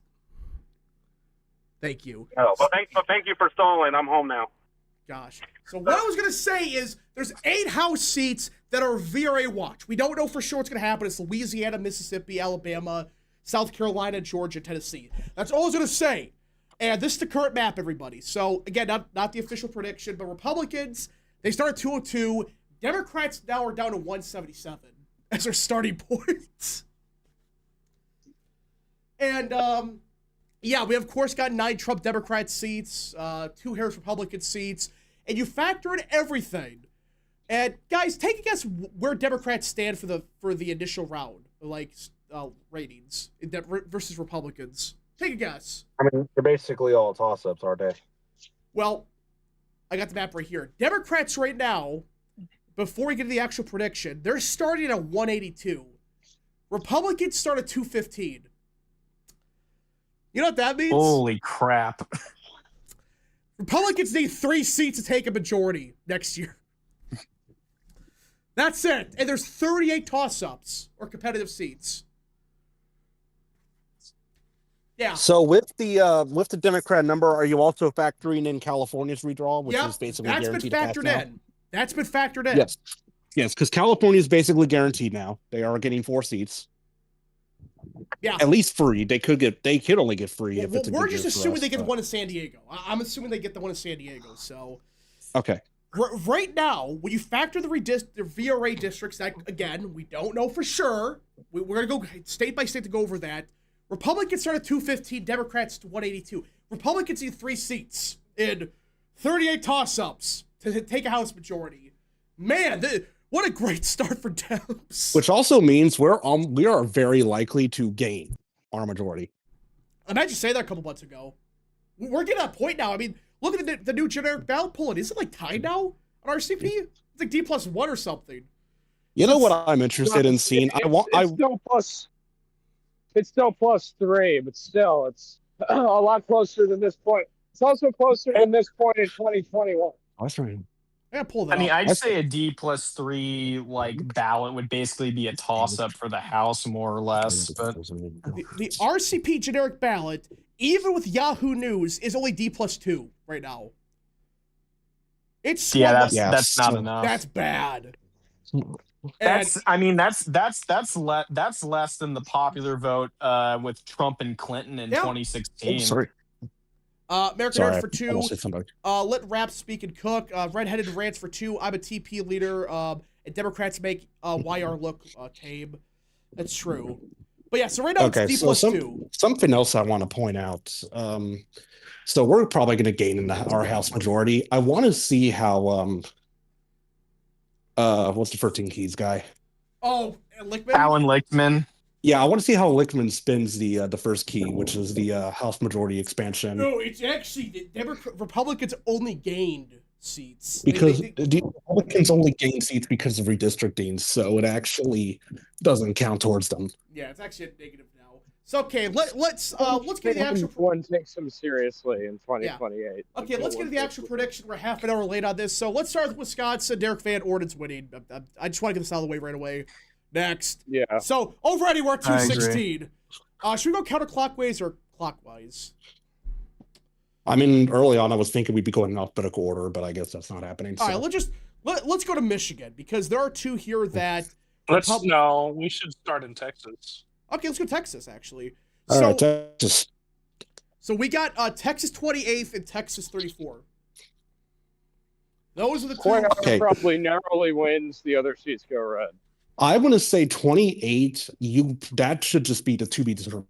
[SPEAKER 1] Thank you.
[SPEAKER 3] No, but thank you for stalling. I'm home now.
[SPEAKER 1] Gosh. So what I was going to say is there's 8 House seats that are VRA watch. We don't know for sure what's going to happen. It's Louisiana, Mississippi, Alabama, South Carolina, Georgia, Tennessee. That's all I was going to say. And this is the current map, everybody. So, again, not the official prediction, but Republicans, they start at 202. Democrats now are down to 177 as their starting points. And, yeah, we have, of course, got 9 Trump Democrat seats, 2 Harris Republican seats, and you factor in everything. And, guys, take a guess where Democrats stand for the initial round, like, ratings versus Republicans. Take a guess.
[SPEAKER 8] I mean, they're basically all toss-ups, aren't they?
[SPEAKER 1] Well, I got the map right here. Democrats right now, before we get to the actual prediction, they're starting at 182. Republicans start at 215. You know what that means?
[SPEAKER 5] Holy crap.
[SPEAKER 1] Republicans need 3 seats to take a majority next year. That's it. And there's 38 toss-ups or competitive seats. Yeah.
[SPEAKER 9] So with the Democrat number, are you also factoring in California's redraw, which
[SPEAKER 1] Yep,
[SPEAKER 9] is basically
[SPEAKER 1] that's been
[SPEAKER 9] guaranteed to pass
[SPEAKER 1] factored
[SPEAKER 9] now?
[SPEAKER 1] in. That's been factored in.
[SPEAKER 9] Yes, yes, because California is basically guaranteed now. They are getting 4 seats.
[SPEAKER 1] Yeah.
[SPEAKER 9] At least free. They could only get free if
[SPEAKER 1] Well,
[SPEAKER 9] it's a
[SPEAKER 1] we're
[SPEAKER 9] good
[SPEAKER 1] just
[SPEAKER 9] year for
[SPEAKER 1] assuming
[SPEAKER 9] us,
[SPEAKER 1] they get the
[SPEAKER 9] but-
[SPEAKER 1] one in San Diego. I'm assuming they get the one in San Diego. So
[SPEAKER 9] Okay.
[SPEAKER 1] right now, when you factor the VRA districts, that again we don't know for sure. We're gonna go state by state to go over that. Republicans start at 215, Democrats 182. Republicans need 3 seats in 38 toss-ups to take a House majority. Man, what a great start for Dems.
[SPEAKER 9] Which also means we are very likely to gain our majority.
[SPEAKER 1] Imagine saying that a couple months ago. We're getting to that point now. I mean, look at the new generic ballot polling. Is it like tied now on RCP? It's like D+1 or something.
[SPEAKER 9] You know what I'm interested in seeing?
[SPEAKER 7] It's still +3, but still, it's a lot closer than this point. It's also closer than this point in 2021.
[SPEAKER 9] That's right.
[SPEAKER 1] I gotta pull that
[SPEAKER 5] I mean,
[SPEAKER 1] up.
[SPEAKER 5] I'd say a D+3 like ballot would basically be a toss-up for the House, more or less. But
[SPEAKER 1] The RCP generic ballot, even with Yahoo News, is only D+2 right now. It's
[SPEAKER 5] yeah,
[SPEAKER 1] swung-
[SPEAKER 5] that's not enough.
[SPEAKER 1] that's bad.
[SPEAKER 5] That's I mean that's less than the popular vote with Trump and Clinton in
[SPEAKER 1] Yeah.
[SPEAKER 5] 2016.
[SPEAKER 9] Sorry.
[SPEAKER 1] American
[SPEAKER 9] Sorry,
[SPEAKER 1] Nerds for
[SPEAKER 9] I
[SPEAKER 1] 2.
[SPEAKER 9] almost hit somebody.
[SPEAKER 1] Let Rap Speak and Cook. Redheaded Rants for 2. I'm a TP leader. And Democrats make YR look tame. That's true. But yeah, so right now
[SPEAKER 9] Okay,
[SPEAKER 1] it's
[SPEAKER 9] so
[SPEAKER 1] D+2.
[SPEAKER 9] something else I want to point out. So we're probably going to gain in our House majority. I want to see how what's the 13 keys guy?
[SPEAKER 1] Oh, Lickman?
[SPEAKER 5] Alan Lichtman.
[SPEAKER 9] Yeah, I want to see how Lichtman spins the first key, which is the House majority expansion.
[SPEAKER 1] No, it's actually the Republicans only gained seats.
[SPEAKER 9] Because
[SPEAKER 1] They-
[SPEAKER 9] the Republicans only gain seats because of redistricting, so it actually doesn't count towards them.
[SPEAKER 1] yeah, it's actually a negative now. So okay, let's get the actual.
[SPEAKER 7] One takes them seriously in 2028.
[SPEAKER 1] Okay, let's get to the actual prediction. We're half an hour late on this, so let's start with Wisconsin. Derek Van Orden's winning. I just want to get this out of the way right away. Next.
[SPEAKER 7] Yeah.
[SPEAKER 1] So over anywhere
[SPEAKER 5] I agree.
[SPEAKER 1] 216. Should we go counterclockwise or clockwise?
[SPEAKER 9] I mean, early on, I was thinking we'd be going in alphabetical order, but I guess that's not happening.
[SPEAKER 1] All
[SPEAKER 9] so.
[SPEAKER 1] right, let's go to Michigan because there are 2 here that.
[SPEAKER 6] No, we should start in Texas.
[SPEAKER 1] Okay, let's go Texas actually.
[SPEAKER 9] All
[SPEAKER 1] So
[SPEAKER 9] right, Texas.
[SPEAKER 1] so we got Texas 28th and Texas 34. Those are the 2.
[SPEAKER 7] Coin
[SPEAKER 9] Okay.
[SPEAKER 7] probably narrowly wins. The other seats go red.
[SPEAKER 9] I want to say 28. That should just be the to be determined.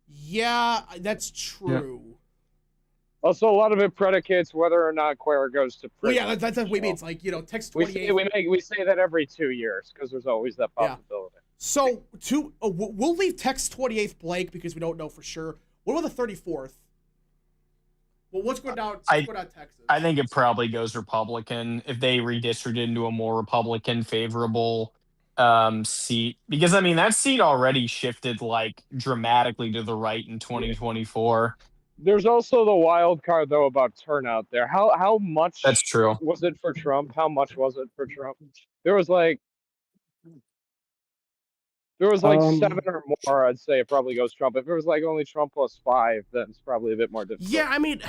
[SPEAKER 1] Yeah, that's true.
[SPEAKER 7] Also, a lot of it predicates whether or not Quayle goes to
[SPEAKER 1] Well,
[SPEAKER 7] prison.
[SPEAKER 1] yeah, that's what we mean. It's like, Texas
[SPEAKER 7] We
[SPEAKER 1] 28th.
[SPEAKER 7] we say that every 2 years because there's always that
[SPEAKER 1] Yeah.
[SPEAKER 7] possibility.
[SPEAKER 1] So we'll leave Texas 28th blank because we don't know for sure. What about the 34th? Well, what's going down? Texas?
[SPEAKER 5] I think it probably goes Republican if they redistrict into a more Republican favorable seat. Because I mean that seat already shifted like dramatically to the right in 2024.
[SPEAKER 7] There's also the wild card though about turnout there. How much
[SPEAKER 5] That's true.
[SPEAKER 7] was it for Trump? How much was it for Trump? There was like 7 or more. I'd say it probably goes Trump. If it was like only Trump +5, then it's probably a bit more difficult.
[SPEAKER 1] Yeah, I mean,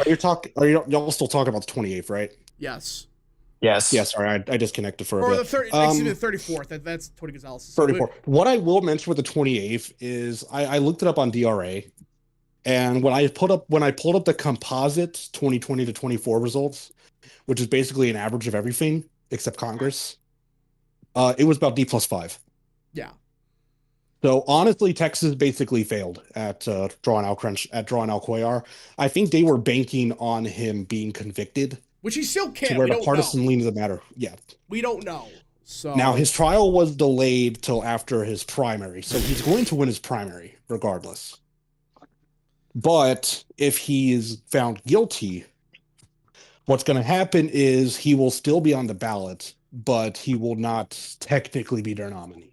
[SPEAKER 9] Are y'all still talking about the 28th, right?
[SPEAKER 1] yes.
[SPEAKER 5] Yes.
[SPEAKER 9] Yeah, sorry, I disconnected for a
[SPEAKER 1] Or
[SPEAKER 9] bit.
[SPEAKER 1] the 30, excuse me, the 34th. That's Tony Gonzalez.
[SPEAKER 9] 34. What I will mention with the 28th is I looked it up on DRA, and when I pulled up the composite 2020 to 24 results, which is basically an average of everything except Congress, it was about D+5.
[SPEAKER 1] Yeah.
[SPEAKER 9] So honestly, Texas basically failed at drawing out Cuellar. I think they were banking on him being convicted
[SPEAKER 1] Which he still
[SPEAKER 9] to
[SPEAKER 1] can.
[SPEAKER 9] where
[SPEAKER 1] We
[SPEAKER 9] the
[SPEAKER 1] don't
[SPEAKER 9] partisan
[SPEAKER 1] know.
[SPEAKER 9] lean doesn't matter. Yeah.
[SPEAKER 1] We don't know. So
[SPEAKER 9] Now his trial was delayed till after his primary, so he's going to win his primary regardless. But if he is found guilty, what's going to happen is he will still be on the ballot, but he will not technically be their nominee.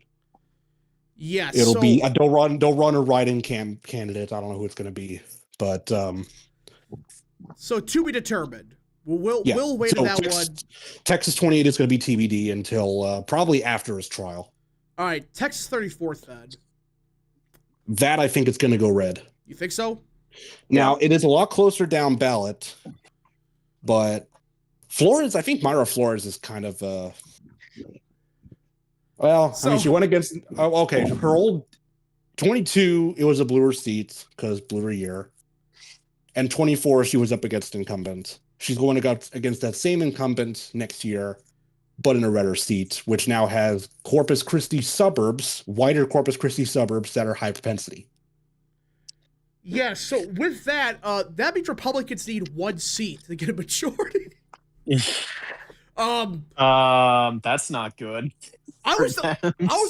[SPEAKER 1] Yeah,
[SPEAKER 9] It'll be don't run a write-in candidate. I don't know who it's going to be, but
[SPEAKER 1] so to be determined. We'll wait
[SPEAKER 9] So
[SPEAKER 1] on that one.
[SPEAKER 9] Texas 28 is going to be TBD until probably after his trial.
[SPEAKER 1] All right, Texas 34th then.
[SPEAKER 9] That I think it's going to go red.
[SPEAKER 1] You think so?
[SPEAKER 9] Now it is a lot closer down ballot, but Flores, I think Mayra Flores is kind of well, I mean, she went against okay, her old 22, it was a bluer seat because bluer year. And 24, she was up against incumbents. She's going against that same incumbent next year, but in a redder seat, which now has Corpus Christi suburbs, wider Corpus Christi suburbs that are high propensity.
[SPEAKER 1] Yeah, so with that, that means Republicans need 1 seat to get a majority.
[SPEAKER 5] That's not good.
[SPEAKER 1] I was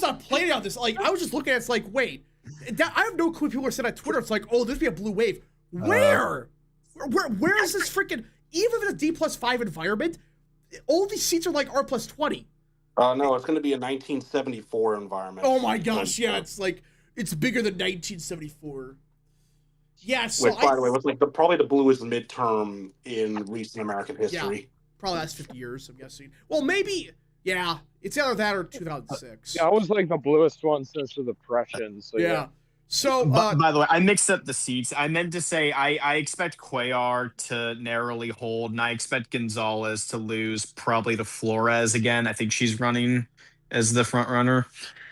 [SPEAKER 1] not planning on this. Like, I was just looking at it, it's like, wait, I have no clue. People are saying on Twitter, it's like, oh, there's be a blue wave. Where is this freaking? Even in a D+5 environment, all these seats are like R+20.
[SPEAKER 9] No, it's going to be a 1974 environment.
[SPEAKER 1] Oh my gosh, yeah, it's like it's bigger than 1974. Yeah, so
[SPEAKER 9] which, by the way, was like probably the bluest midterm in recent American history.
[SPEAKER 1] Yeah, probably last 50 years, I'm guessing. Well, maybe, yeah, it's either that or 2006.
[SPEAKER 7] Yeah, it was like the bluest one since the Depression. So
[SPEAKER 1] yeah. So,
[SPEAKER 5] by the way, I mixed up the seats. I meant to say I expect Cuellar to narrowly hold, and I expect Gonzalez to lose probably to Flores again. I think she's running as the front runner.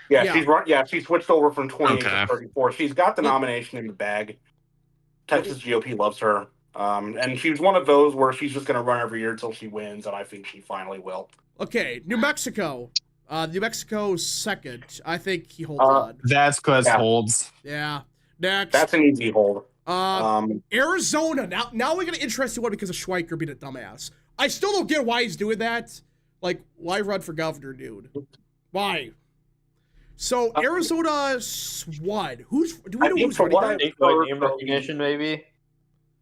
[SPEAKER 9] Yeah, she switched over from 28 to 34. She's got the nomination in the bag. Texas GOP loves her. And she's one of those where she's just going to run every year until she wins, and I think she finally will.
[SPEAKER 1] Okay, New Mexico. New Mexico's second. I think he holds on.
[SPEAKER 5] That's because holds.
[SPEAKER 1] Yeah. Next.
[SPEAKER 9] That's an easy hold.
[SPEAKER 1] Arizona. Now we got an interesting one because of Schweiker being a dumbass. I still don't get why he's doing that. Like, why run for governor, dude? Why? So Arizona what? Do we know who's running?
[SPEAKER 4] Name recognition, maybe.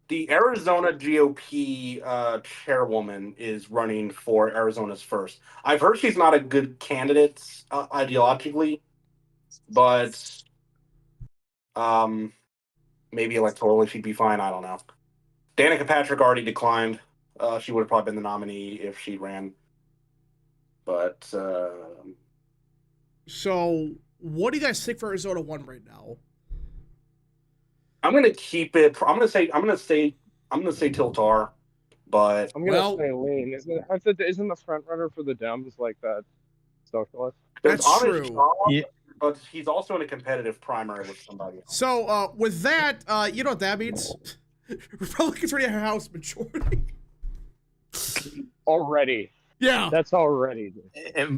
[SPEAKER 9] The Arizona GOP chairwoman is running for Arizona's first. I've heard she's not a good candidate ideologically, but maybe electorally she'd be fine. I don't know. Danica Patrick already declined. She would have probably been the nominee if she ran. But
[SPEAKER 1] so, what do you guys think for Arizona 1 right now?
[SPEAKER 9] I'm gonna keep it. I'm gonna say Tiltar, but
[SPEAKER 7] I'm gonna say Lean. Isn't the front runner for the Dems like that socialist?
[SPEAKER 1] That's true.
[SPEAKER 9] But he's also in a competitive primary with somebody else.
[SPEAKER 1] So with that, you know what that means? Republicans already have a House majority.
[SPEAKER 7] Already.
[SPEAKER 1] Yeah.
[SPEAKER 7] That's already.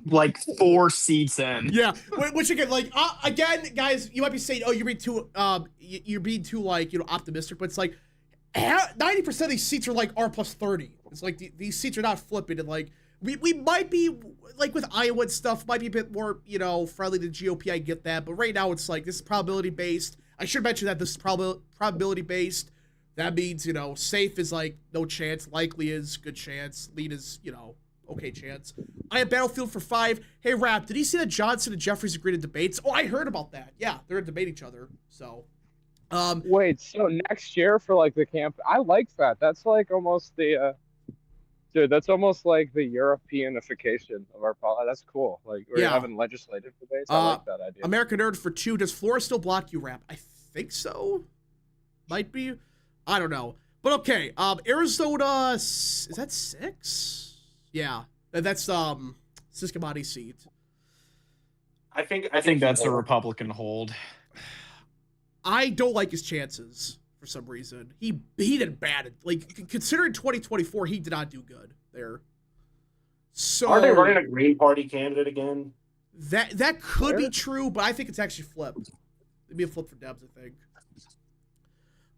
[SPEAKER 5] Like 4 seats in.
[SPEAKER 1] Yeah. Which again, like, again, guys, you might be saying, oh, you're being too like, optimistic, but it's like 90% of these seats are like R+30. It's like these seats are not flipping, and like we might be like with Iowa and stuff, might be a bit more, friendly to GOP. I get that, but right now it's like this is probability based. I should mention that this is probability based. That means, safe is like no chance, likely is good chance, lead is, okay chance. I have Battlefield for 5. Hey, Rap, did you see that Johnson and Jeffries agreed to debates? Oh, I heard about that. Yeah, they're gonna debate each other. So,
[SPEAKER 7] wait, so next year for like the camp, I like that. That's like almost the, dude, that's almost like the Europeanification of our politics. That's cool. Like we're having legislative debates. I like that idea.
[SPEAKER 1] American Nerd for 2. Does Flores still block you, Rap? I think so. Might be. I don't know. But okay, Arizona, is that 6? Yeah, that's Ciscomati seat.
[SPEAKER 9] I think
[SPEAKER 5] that's a Republican hold.
[SPEAKER 1] I don't like his chances for some reason. He did bad. Like, considering 2024, he did not do good there. So
[SPEAKER 9] are they running a Green Party candidate again?
[SPEAKER 1] That could be true, but I think it's actually flipped. It'd be a flip for Debs, I think.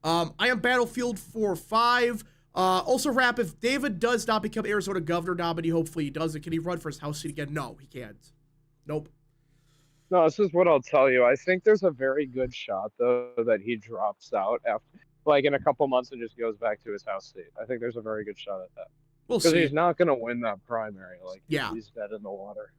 [SPEAKER 1] I am Battlefield for 5. Also, Rap, if David does not become Arizona governor nominee, hopefully he doesn't, can he run for his House seat again? No, he can't. Nope.
[SPEAKER 7] No, this is what I'll tell you. I think there's a very good shot, though, that he drops out after, like, in a couple months and just goes back to his House seat. I think there's a very good shot at that.
[SPEAKER 1] We'll see.
[SPEAKER 7] Because he's not going to win that primary. Like,
[SPEAKER 1] yeah.
[SPEAKER 7] He's dead in the water.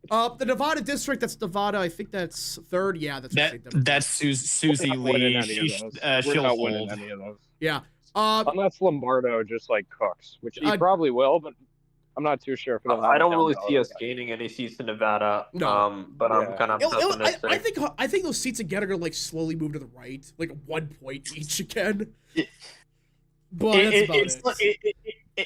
[SPEAKER 1] The Nevada district, that's Nevada. I think that's third. Yeah, that's what state Democrat.
[SPEAKER 5] That's Susie
[SPEAKER 7] We're not winning
[SPEAKER 5] Lee.
[SPEAKER 7] any of those. We're
[SPEAKER 5] She'll
[SPEAKER 7] not winning
[SPEAKER 5] hold.
[SPEAKER 7] any of those.
[SPEAKER 1] Yeah.
[SPEAKER 7] Unless Lombardo just like cooks, which he probably will, but I'm not too sure if it'll
[SPEAKER 4] I don't
[SPEAKER 7] happen
[SPEAKER 4] really
[SPEAKER 7] down
[SPEAKER 4] see
[SPEAKER 7] the
[SPEAKER 4] us
[SPEAKER 7] road.
[SPEAKER 4] gaining any seats in Nevada.
[SPEAKER 1] No.
[SPEAKER 4] But I'm kind of pessimistic.
[SPEAKER 1] I think those seats again are gonna like slowly move to the right, like 1 point each again. But that's about it.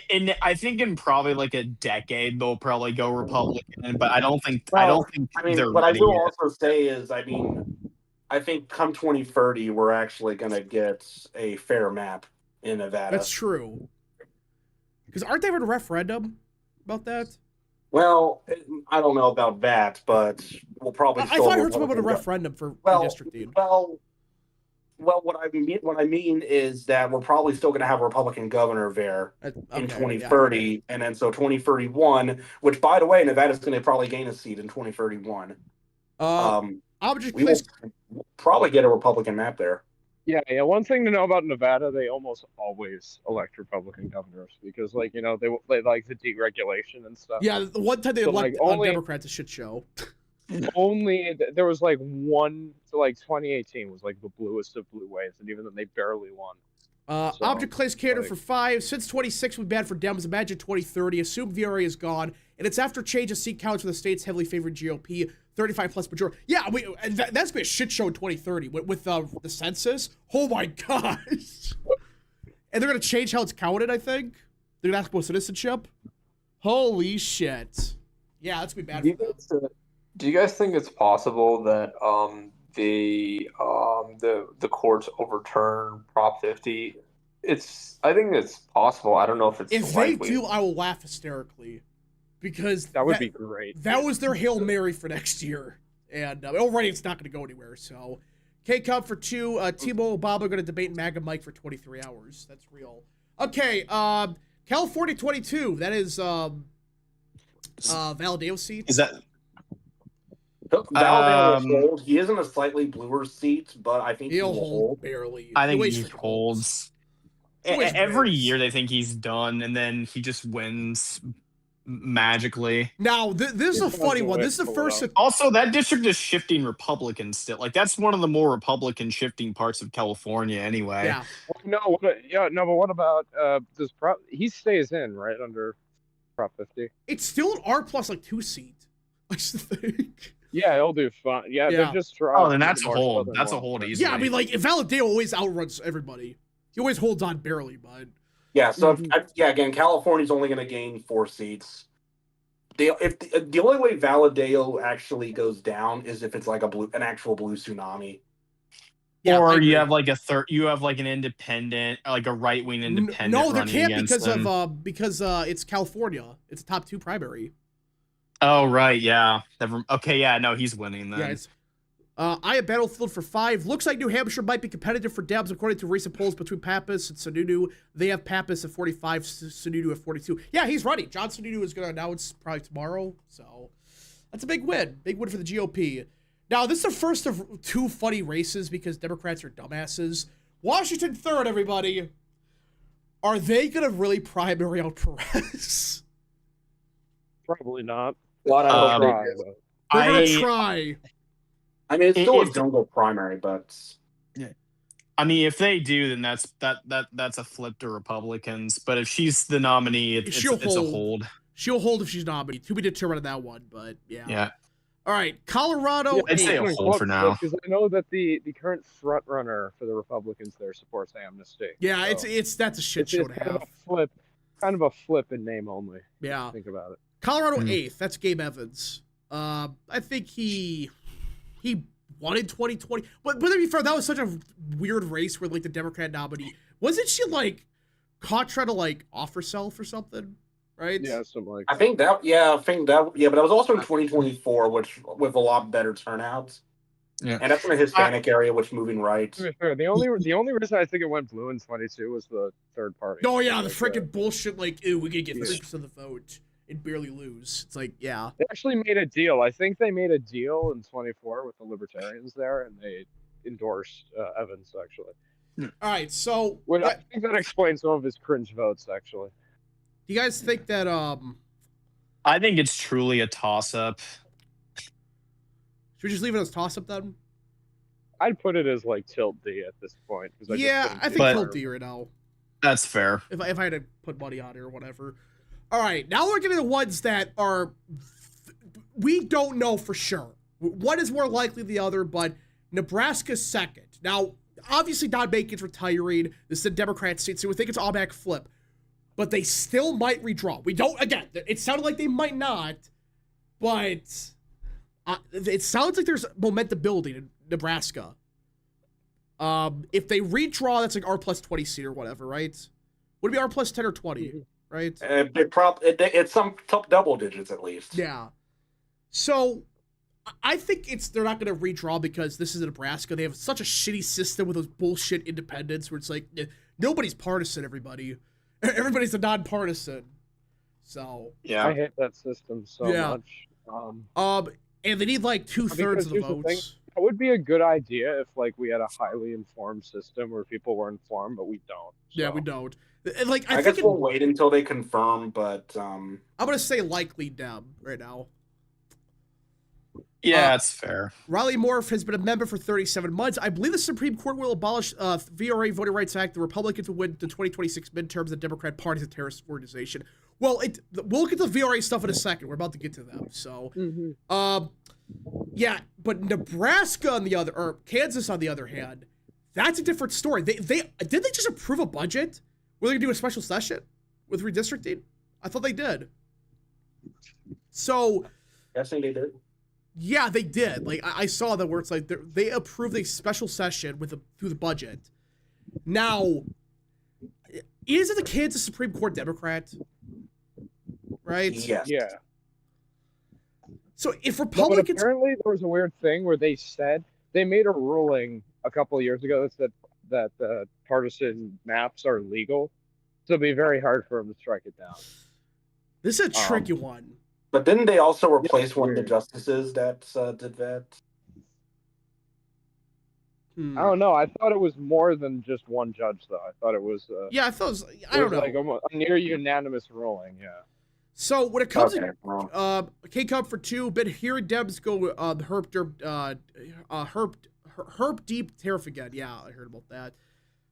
[SPEAKER 5] And I think in probably like a decade they'll probably go Republican, but I don't think they're
[SPEAKER 9] what I
[SPEAKER 5] ready
[SPEAKER 9] will
[SPEAKER 5] yet.
[SPEAKER 9] also say is, I think come 2030 we're actually gonna get a fair map in Nevada.
[SPEAKER 1] That's true. Because aren't they having a referendum about that?
[SPEAKER 9] Well, I don't know about that, but we'll probably.
[SPEAKER 1] I thought I heard something about a referendum for redistricting.
[SPEAKER 9] Well, what I mean is that we're probably still going to have a Republican governor there in 2030, yeah. And then so 2031, which by the way, Nevada's going to probably gain a seat in 2031. We'll probably get a Republican map there.
[SPEAKER 7] Yeah. One thing to know about Nevada, they almost always elect Republican governors because, like, you know, they like the deregulation and stuff.
[SPEAKER 1] Yeah, the one time they elect Democrats, a shit show.
[SPEAKER 7] Only there was like one, so like 2018 was like the bluest of blue waves, and even then they barely won.
[SPEAKER 1] Object Clay's candidate for 5. Since 26 would be bad for Dems. Imagine 2030. Assume VRA is gone, and it's after change of seat counts for the state's heavily favored GOP. 35 plus majority. Yeah, that's gonna be a shit show in 2030 with the census. Oh my gosh! And they're gonna change how it's counted. I think they're gonna ask about citizenship. Holy shit! Yeah, that's gonna be bad for them.
[SPEAKER 4] Do you guys think it's possible that the courts overturn Prop 50? I think it's possible. I don't know if it's
[SPEAKER 1] if they do, I will laugh hysterically because
[SPEAKER 7] that would be great.
[SPEAKER 1] That was their Hail Mary for next year, and already it's not going to go anywhere. So, K-Cup for 2. Timo Obama going to debate MAGA Mike for 23 hours. That's real. Okay, California 22. That is Valadeo seat.
[SPEAKER 5] Is that?
[SPEAKER 9] Valadeo will hold. He is in a slightly bluer seat, but I think
[SPEAKER 1] he'll hold barely.
[SPEAKER 5] I think he holds. Every year they think he's done, and then he just wins magically.
[SPEAKER 1] Now, this is a funny one. This is the first.
[SPEAKER 5] Also, that district is shifting Republican still. Like, that's one of the more Republican shifting parts of California anyway.
[SPEAKER 1] Yeah.
[SPEAKER 7] But what about this Prop? He stays in, right, under Prop 50?
[SPEAKER 1] It's still an R plus like 2 seat. I think.
[SPEAKER 7] Yeah, he'll do fine. Yeah,
[SPEAKER 1] yeah.
[SPEAKER 7] They're just
[SPEAKER 5] oh, then that's a hold. That's a hold easily.
[SPEAKER 1] Yeah, I mean, like, if Valadeo always outruns everybody. He always holds on barely, but...
[SPEAKER 9] Yeah, so, again, California's only going to gain 4 seats. The only way Valadeo actually goes down is if it's like an actual blue tsunami.
[SPEAKER 5] Yeah, or you have like an independent, like a right-wing independent.
[SPEAKER 1] No, there can't because it's California. It's a top 2 primary.
[SPEAKER 5] Oh, right, yeah. Okay, yeah, no, he's winning then.
[SPEAKER 1] Yeah, I have Battlefield for 5. Looks like New Hampshire might be competitive for Debs according to recent polls between Pappas and Sununu. They have Pappas at 45, Sununu at 42. Yeah, he's running. John Sununu is going to announce probably tomorrow. So that's a big win. Big win for the GOP. Now, this is the first of 2 funny races because Democrats are dumbasses. Washington 3rd, everybody. Are they going to really primary out Perez?
[SPEAKER 7] Probably not.
[SPEAKER 9] They're
[SPEAKER 1] going to try.
[SPEAKER 9] I mean, it's still a jungle primary, but
[SPEAKER 5] yeah. I mean, if they do, then that's a flip to Republicans. But if she's the nominee, it's a hold.
[SPEAKER 1] She'll hold if she's nominee. To be determined on that one, but yeah.
[SPEAKER 5] Yeah.
[SPEAKER 1] All right, Colorado.
[SPEAKER 5] I'd say a hold for now
[SPEAKER 7] because I know that the current front runner for the Republicans there supports amnesty.
[SPEAKER 1] Yeah, so that's a shit show to have.
[SPEAKER 7] Kind of a flip in name only.
[SPEAKER 1] Yeah.
[SPEAKER 7] Think about it.
[SPEAKER 1] Colorado 8th. That's Gabe Evans. I think he won in 2020. But to be fair, that was such a weird race where like the Democrat nominee wasn't she like caught trying to like off herself or something, right?
[SPEAKER 7] Yeah, something like.
[SPEAKER 9] I think that. Yeah, but that was also in 2024, which with a lot better turnouts.
[SPEAKER 5] Yeah,
[SPEAKER 9] and that's in a Hispanic area, which moving right.
[SPEAKER 7] The only reason I think it went blue in 22 was the third party.
[SPEAKER 1] Oh yeah, the freaking bullshit. Like, ew, we could get 3% of the vote and barely lose. It's like, yeah.
[SPEAKER 7] They actually made a deal. I think they made a deal in 24 with the Libertarians there, and they endorsed Evans, actually.
[SPEAKER 1] All right, so...
[SPEAKER 7] I think that explains some of his cringe votes, actually.
[SPEAKER 1] Do you guys think that...
[SPEAKER 5] I think it's truly a toss-up.
[SPEAKER 1] Should we just leave it as toss up then?
[SPEAKER 7] I'd put it as like tilt D at this point. 'cause I just
[SPEAKER 1] Yeah,
[SPEAKER 7] couldn't
[SPEAKER 1] I
[SPEAKER 7] see
[SPEAKER 1] think
[SPEAKER 7] it.
[SPEAKER 1] tilt D right now.
[SPEAKER 5] That's fair.
[SPEAKER 1] If I had to put money on it or whatever. All right, now we're getting the ones that are we don't know for sure. One is more likely than the other, but Nebraska's second. Now, obviously, Don Bacon's retiring. This is a Democrat seat, so we think it's automatic flip. But they still might redraw. We don't, again, it sounded like they might not, but it sounds like there's momentum building in Nebraska. If they redraw, that's like R plus 20 seat or whatever, right? Would it be R plus 10 or 20, right?
[SPEAKER 8] It's some top double digits at least.
[SPEAKER 1] Yeah. So I think they're not going to redraw because this is Nebraska. They have such a shitty system with those bullshit independents where it's like nobody's partisan. Everybody's a nonpartisan. So
[SPEAKER 5] Yeah.
[SPEAKER 7] I hate that system so much.
[SPEAKER 1] and they need like 2/3 of the
[SPEAKER 7] here's the thing.
[SPEAKER 1] votes.
[SPEAKER 7] It would be a good idea if like we had a highly informed system where people were informed, but we don't.
[SPEAKER 1] Yeah,
[SPEAKER 7] so.
[SPEAKER 1] we don't. And, like
[SPEAKER 8] I guess we'll wait until they confirm, but
[SPEAKER 1] I'm gonna say likely Dem right now.
[SPEAKER 5] Yeah, that's fair.
[SPEAKER 1] Riley Morph has been a member for 37 months. I believe the Supreme Court will abolish VRA Voting Rights Act. The Republicans will win the 2026 midterms. The Democrat Party is a terrorist organization. Well, we'll get to the VRA stuff in a second. We're about to get to them. So, yeah, but Nebraska or Kansas on the other hand, that's a different story. Did they just approve a budget? Were they gonna do a special session with redistricting? I thought they did. So,
[SPEAKER 8] guessing they did.
[SPEAKER 1] yeah, they did. Like I saw that where it's like they approved a special session through the budget. Now, isn't the Kansas Supreme Court Democrat? Right?
[SPEAKER 8] Yes.
[SPEAKER 7] Yeah.
[SPEAKER 1] So if
[SPEAKER 7] No, but
[SPEAKER 1] Republicans,
[SPEAKER 7] apparently there was a weird thing where they made a ruling a couple of years ago that said that partisan maps are legal, so it'd be very hard for them to strike it down.
[SPEAKER 1] this is a tricky one.
[SPEAKER 8] But didn't they also replace one of the justices that did that?
[SPEAKER 1] Hmm.
[SPEAKER 7] I don't know. I thought it was more than just one judge, though. I thought it was.
[SPEAKER 1] Yeah, I thought it was, I don't know.
[SPEAKER 7] Like a near unanimous ruling. Yeah.
[SPEAKER 1] So when it comes
[SPEAKER 8] Okay,
[SPEAKER 1] to
[SPEAKER 8] well.
[SPEAKER 1] K-Cup for 2, been hearing Debs go Herb Deep Tariff again. Yeah, I heard about that.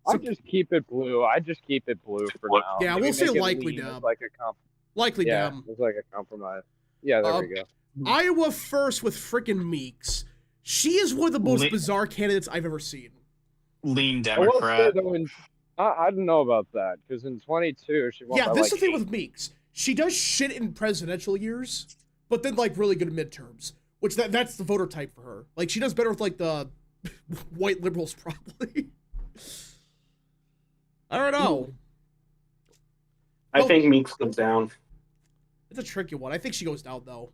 [SPEAKER 7] I just keep it blue. I just keep it blue for now.
[SPEAKER 1] Yeah,
[SPEAKER 7] Maybe
[SPEAKER 1] we'll say
[SPEAKER 7] make it
[SPEAKER 1] likely
[SPEAKER 7] lean as
[SPEAKER 1] Deb.
[SPEAKER 7] like a
[SPEAKER 1] Likely
[SPEAKER 7] yeah,
[SPEAKER 1] Dem.
[SPEAKER 7] it's like a compromise. Yeah, there we go.
[SPEAKER 1] Iowa first with frickin' Meeks. She is one of the most bizarre candidates I've ever seen.
[SPEAKER 5] Lean
[SPEAKER 7] I will say,
[SPEAKER 5] Democrat.
[SPEAKER 7] though, I don't know about that because in 22 she won
[SPEAKER 1] Yeah,
[SPEAKER 7] by
[SPEAKER 1] this
[SPEAKER 7] like
[SPEAKER 1] is the thing
[SPEAKER 7] 8.
[SPEAKER 1] with Meeks. She does shit in presidential years, but then like really good in midterms, which that's the voter type for her. Like she does better with like the white liberals probably. I don't know.
[SPEAKER 8] I think Meeks goes down.
[SPEAKER 1] It's a tricky one. I think she goes down though.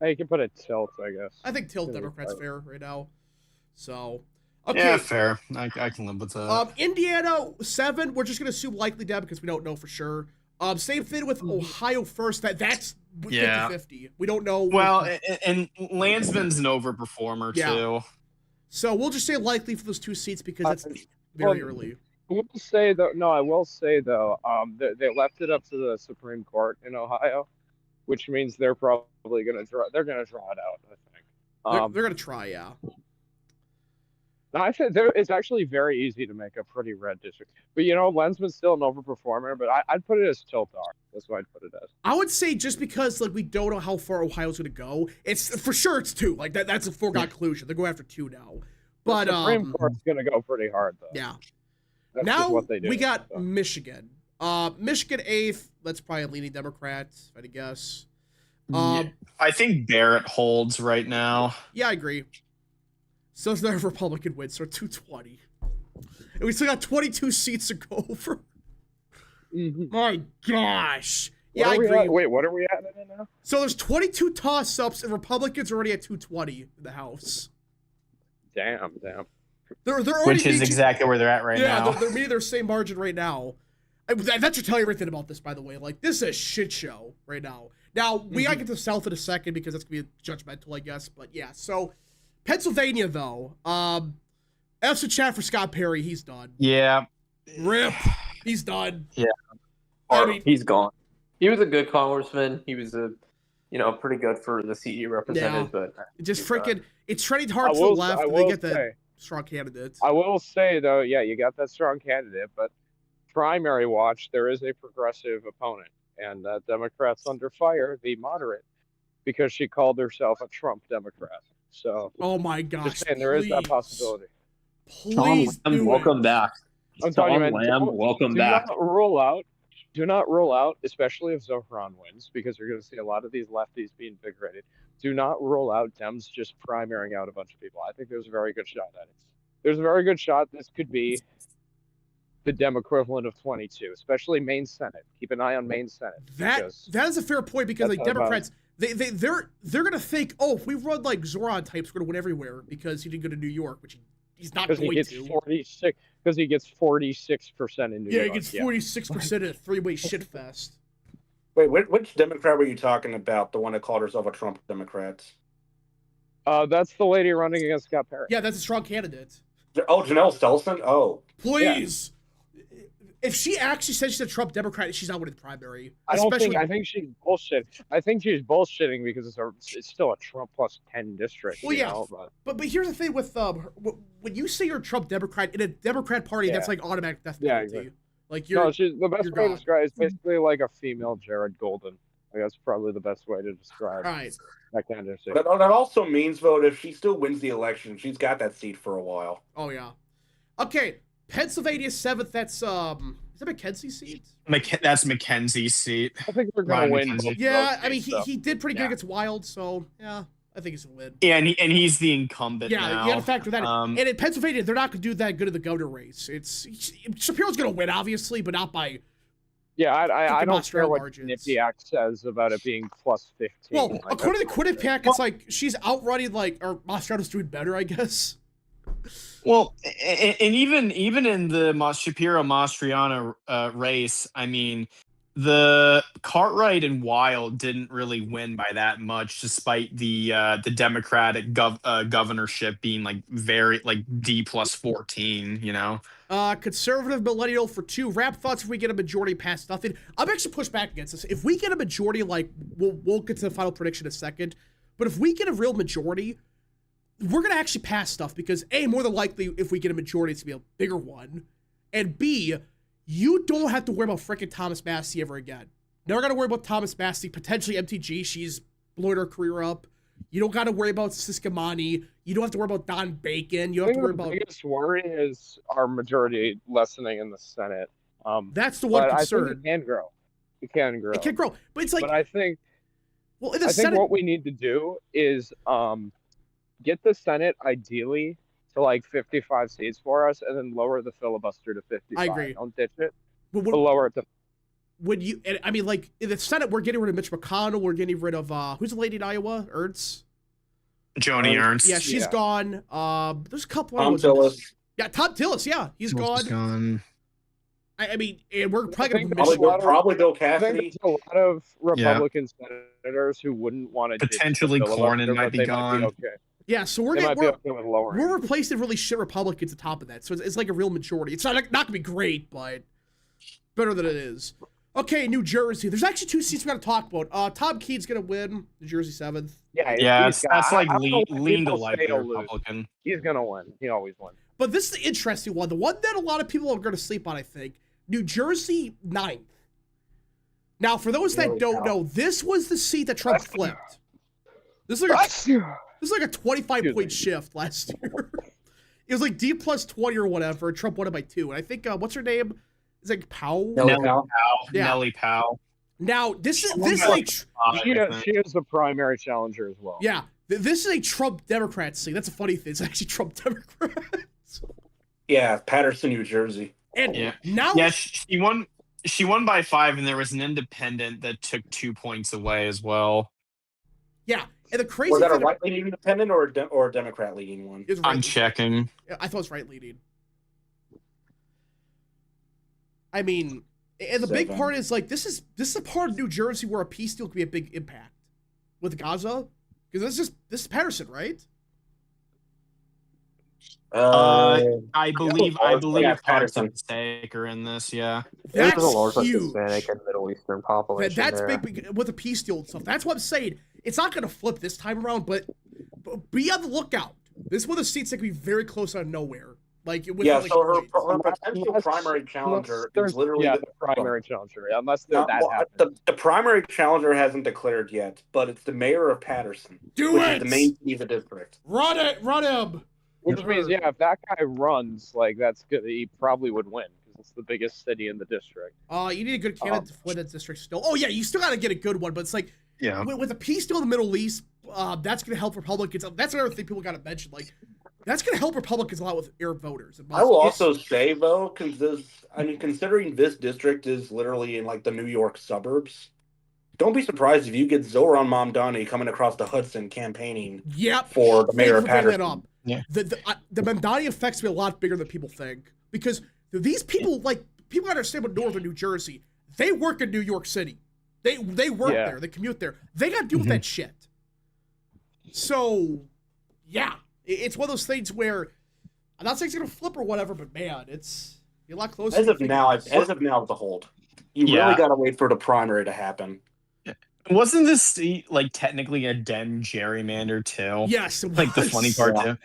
[SPEAKER 7] Hey, you can put a tilt, I guess.
[SPEAKER 1] I think tilt
[SPEAKER 7] Yeah,
[SPEAKER 1] Democrats
[SPEAKER 7] right.
[SPEAKER 1] fair right now. So okay.
[SPEAKER 5] Yeah, fair. I can live with that.
[SPEAKER 1] Indiana 7. We're just gonna assume likely Deb because we don't know for sure. Same thing with Ohio first. That's 50-50. We don't know.
[SPEAKER 5] Well, and Landsman's an overperformer
[SPEAKER 1] Yeah.
[SPEAKER 5] too.
[SPEAKER 1] So we'll just say likely for those 2 seats because it's very early.
[SPEAKER 7] I will say though, no, I will say though, they left it up to the Supreme Court in Ohio, which means they're probably gonna draw. They're gonna draw it out. I think.
[SPEAKER 1] They're gonna try, yeah.
[SPEAKER 7] No, I think it's actually very easy to make a pretty red district. But Lensman's still an overperformer, but I'd put it as tilt R. That's what I'd put it as.
[SPEAKER 1] I would say just because like we don't know how far Ohio's gonna go, it's for sure it's 2. Like that's a foregone conclusion. They're going after 2 now. But
[SPEAKER 7] The Supreme Court's gonna go pretty hard though.
[SPEAKER 1] yeah.
[SPEAKER 7] That's
[SPEAKER 1] Now
[SPEAKER 7] just what they do.
[SPEAKER 1] we got
[SPEAKER 7] so.
[SPEAKER 1] Michigan. Michigan 8th. That's probably a leaning Democrat, if I had to guess.
[SPEAKER 5] Yeah, I think Barrett holds right now.
[SPEAKER 1] Yeah, I agree. So it's not a Republican win, so 220. And we still got 22 seats to go over. My gosh. Yeah, I agree.
[SPEAKER 7] Wait, what are we at in it now?
[SPEAKER 1] So there's 22 toss-ups, and Republicans are already at 220 in the House.
[SPEAKER 7] Damn.
[SPEAKER 1] They're already
[SPEAKER 5] Which is
[SPEAKER 1] meeting-
[SPEAKER 5] exactly where they're at right
[SPEAKER 1] yeah,
[SPEAKER 5] now.
[SPEAKER 1] they're meeting their same margin right now. That should tell you everything about this, by the way. Like, this is a shit show right now. Now, we gotta get to the South in a second because that's gonna be judgmental, I guess. But yeah, so Pennsylvania, though. F's a chat for Scott Perry. He's done.
[SPEAKER 5] Yeah.
[SPEAKER 1] Rip. He's done.
[SPEAKER 4] Yeah.
[SPEAKER 1] I mean,
[SPEAKER 4] He's gone. He was a good congressman. He was a pretty good for the CE represented, but
[SPEAKER 1] Just freaking, it's trending hard to the left, and they get the strong candidates.
[SPEAKER 7] I will say though, yeah, you got that strong candidate, but primary watch, there is a progressive opponent, and Democrats under fire, the moderate, because she called herself a Trump Democrat. So,
[SPEAKER 1] oh my gosh,
[SPEAKER 7] just saying, there is that possibility.
[SPEAKER 1] Please,
[SPEAKER 4] welcome back.
[SPEAKER 7] I'm telling you, man,
[SPEAKER 4] welcome
[SPEAKER 7] do
[SPEAKER 4] back.
[SPEAKER 7] Do not rule out, especially if Zohran wins, because you're going to see a lot of these lefties being invigorated. Do not rule out Dems just primarying out a bunch of people. I think there's a very good shot at it. There's a very good shot this could be the Dem equivalent of 22, especially Maine Senate. Keep an eye on Maine Senate.
[SPEAKER 1] That is a fair point, because like Democrats, they're gonna think, oh, if we run like Zoran types, we're gonna win everywhere because he didn't go to New York, which he's not going to.
[SPEAKER 7] Because he gets 46% in New York.
[SPEAKER 1] Yeah, he gets 46% at a three-way shit fest.
[SPEAKER 8] Wait, which Democrat were you talking about? The one that called herself a Trump Democrat?
[SPEAKER 7] That's the lady running against Scott Perry.
[SPEAKER 1] Yeah, that's a strong candidate.
[SPEAKER 8] Oh, Janelle Stelson? Oh.
[SPEAKER 1] Please. Yeah. If she actually says she's a Trump Democrat, she's not winning the primary.
[SPEAKER 7] I think she's bullshit. I think she's bullshitting because it's still a Trump plus 10 district.
[SPEAKER 1] Well, yeah. But here's the thing with when you say you're a Trump Democrat in a Democrat party, that's like automatic death penalty. Yeah, exactly. Like
[SPEAKER 7] the best way to describe it is basically like a female Jared Golden. Like, that's probably the best way to describe that candidacy.
[SPEAKER 8] That also means, though, if she still wins the election, she's got that seat for a while.
[SPEAKER 1] Oh yeah. Okay. Pennsylvania 7th, that's is that McKenzie's seat?
[SPEAKER 5] That's McKenzie's seat.
[SPEAKER 7] I think we're gonna win.
[SPEAKER 1] Yeah, I mean he did pretty good against Wild, so yeah, I think he's gonna win.
[SPEAKER 5] Yeah, and he's the incumbent now.
[SPEAKER 1] Yeah, you gotta factor that in. And in Pennsylvania, they're not gonna do that good in the governor race. Shapiro's gonna win, obviously, but not by.
[SPEAKER 7] Yeah, I don't care what Quinnipiac says about it being plus 15.
[SPEAKER 1] Well, according to Quinnipiac, it's like she's outrunning or Mastriano's doing better, I guess.
[SPEAKER 5] Well, and even in the Shapiro Mastriano race, I mean, the Cartwright and Wild didn't really win by that much, despite the Democratic governorship being like very D plus 14.
[SPEAKER 1] Conservative millennial for 2. Rap thoughts if we get a majority past nothing. I'm actually pushed back against this. If we get a majority, we'll get to the final prediction in a second. But if we get a real majority, we're going to actually pass stuff because A, more than likely, if we get a majority, it's going to be a bigger one. And B, you don't have to worry about freaking Thomas Massey ever again. Never got to worry about Thomas Massey, potentially MTG. She's blowing her career up. You don't got to worry about Siskamani. You don't have to worry about Don Bacon. You don't have to worry about. The
[SPEAKER 7] biggest worry is our majority lessening in the Senate.
[SPEAKER 1] That's the one concern.
[SPEAKER 7] I think it can grow. It can grow.
[SPEAKER 1] It can grow. But it's like.
[SPEAKER 7] But I think.
[SPEAKER 1] Well, in the Senate,
[SPEAKER 7] think what we need to do is get the Senate ideally to 55 seats for us, and then lower the filibuster to 55.
[SPEAKER 1] I agree.
[SPEAKER 7] Don't ditch it. But lower it to.
[SPEAKER 1] I mean, in the Senate, we're getting rid of Mitch McConnell. We're getting rid of who's the lady in Iowa? Ernst.
[SPEAKER 5] Joni Ernst.
[SPEAKER 1] Yeah, she's gone. There's a couple.
[SPEAKER 8] Tom Tillis.
[SPEAKER 1] Yeah, Tom Tillis. Yeah, he's gone. I mean, and we're probably going
[SPEAKER 8] to probably Bill Cassidy.
[SPEAKER 7] There's a lot of Republican senators who wouldn't want to
[SPEAKER 5] potentially Cornyn might be gone.
[SPEAKER 1] Yeah, so we're replacing really shit Republicans on top of that. So it's like a real majority. It's not gonna be great, but better than it is. Okay, New Jersey. There's actually 2 seats we gotta talk about. Tom Keane's gonna win New Jersey 7th.
[SPEAKER 5] Yeah, that's lean to like the Republican.
[SPEAKER 7] He's gonna win. He always wins.
[SPEAKER 1] But this is the interesting one. The one that a lot of people are gonna sleep on, I think. New Jersey 9th. Now, for those that don't know, this was the seat that Trump flipped. This is like a 25-point shift last year. It was like D plus 20 or whatever. Trump won it by 2. And I think, what's her name? Is it Powell?
[SPEAKER 5] Nellie Powell. Yeah. Nellie Powell.
[SPEAKER 1] Now, this is
[SPEAKER 7] she is the primary challenger as well.
[SPEAKER 1] Yeah. This is a Trump Democrat seat. That's a funny thing. It's actually Trump Democrats.
[SPEAKER 8] Yeah, Patterson, New Jersey.
[SPEAKER 1] And now...
[SPEAKER 5] Yeah, she won by 5, and there was an independent that took 2 points away as well.
[SPEAKER 1] Yeah. And the crazy
[SPEAKER 8] was that a right-leaning independent or a Democrat-leaning one?
[SPEAKER 5] I'm checking.
[SPEAKER 1] I thought it was right-leaning. I mean, and the big part is this is a part of New Jersey where a peace deal could be a big impact with Gaza, because this is Patterson, right?
[SPEAKER 5] I believe
[SPEAKER 4] Yeah,
[SPEAKER 5] parts
[SPEAKER 4] Patterson.
[SPEAKER 5] of Passaic are in this. Yeah.
[SPEAKER 1] That's
[SPEAKER 4] There's a large like,
[SPEAKER 1] huge.
[SPEAKER 4] Hispanic and Middle Eastern population
[SPEAKER 1] That's
[SPEAKER 4] there.
[SPEAKER 1] big with the peace deal and stuff. That's what I'm saying. It's not going to flip this time around, but be on the lookout. This is one of the seats that could be very close out of nowhere. Like, with,
[SPEAKER 8] Yeah,
[SPEAKER 1] like,
[SPEAKER 8] so her,
[SPEAKER 1] wait.
[SPEAKER 8] her potential primary challenger is literally
[SPEAKER 7] the primary challenger. Yeah, unless that happens.
[SPEAKER 8] the primary challenger hasn't declared yet, but it's the mayor of Patterson,
[SPEAKER 1] Do
[SPEAKER 8] which
[SPEAKER 1] it!
[SPEAKER 8] is the main city of the district.
[SPEAKER 1] Run him!
[SPEAKER 7] Which means, yeah, if that guy runs, like, that's good. He probably would win because it's the biggest city in the district.
[SPEAKER 1] You need a good candidate to win that district still. Oh, yeah, you still got to get a good one, but it's like,
[SPEAKER 5] Yeah.
[SPEAKER 1] with the peace deal in the Middle East, that's going to help Republicans. That's another thing people got to mention. Like, that's going to help Republicans a lot with Arab voters.
[SPEAKER 8] I will also say, though, considering this district is literally in, like, the New York suburbs, don't be surprised if you get Zoran Mamdani coming across the Hudson campaigning for the mayor of Patterson.
[SPEAKER 5] Yeah.
[SPEAKER 1] The Mamdani affects me a lot bigger than people think. Because these people, like, people understand what northern New Jersey, they work in New York City. They work there. They commute there. They got to deal with that shit. So, yeah. It's one of those things where I'm not saying it's gonna flip or whatever, but man, it's a lot closer.
[SPEAKER 8] As of now, it's a hold. You really gotta wait for the primary to happen.
[SPEAKER 5] Wasn't this seat like technically a den gerrymander too?
[SPEAKER 1] Yes, it
[SPEAKER 5] like the
[SPEAKER 1] was.
[SPEAKER 5] funny part too.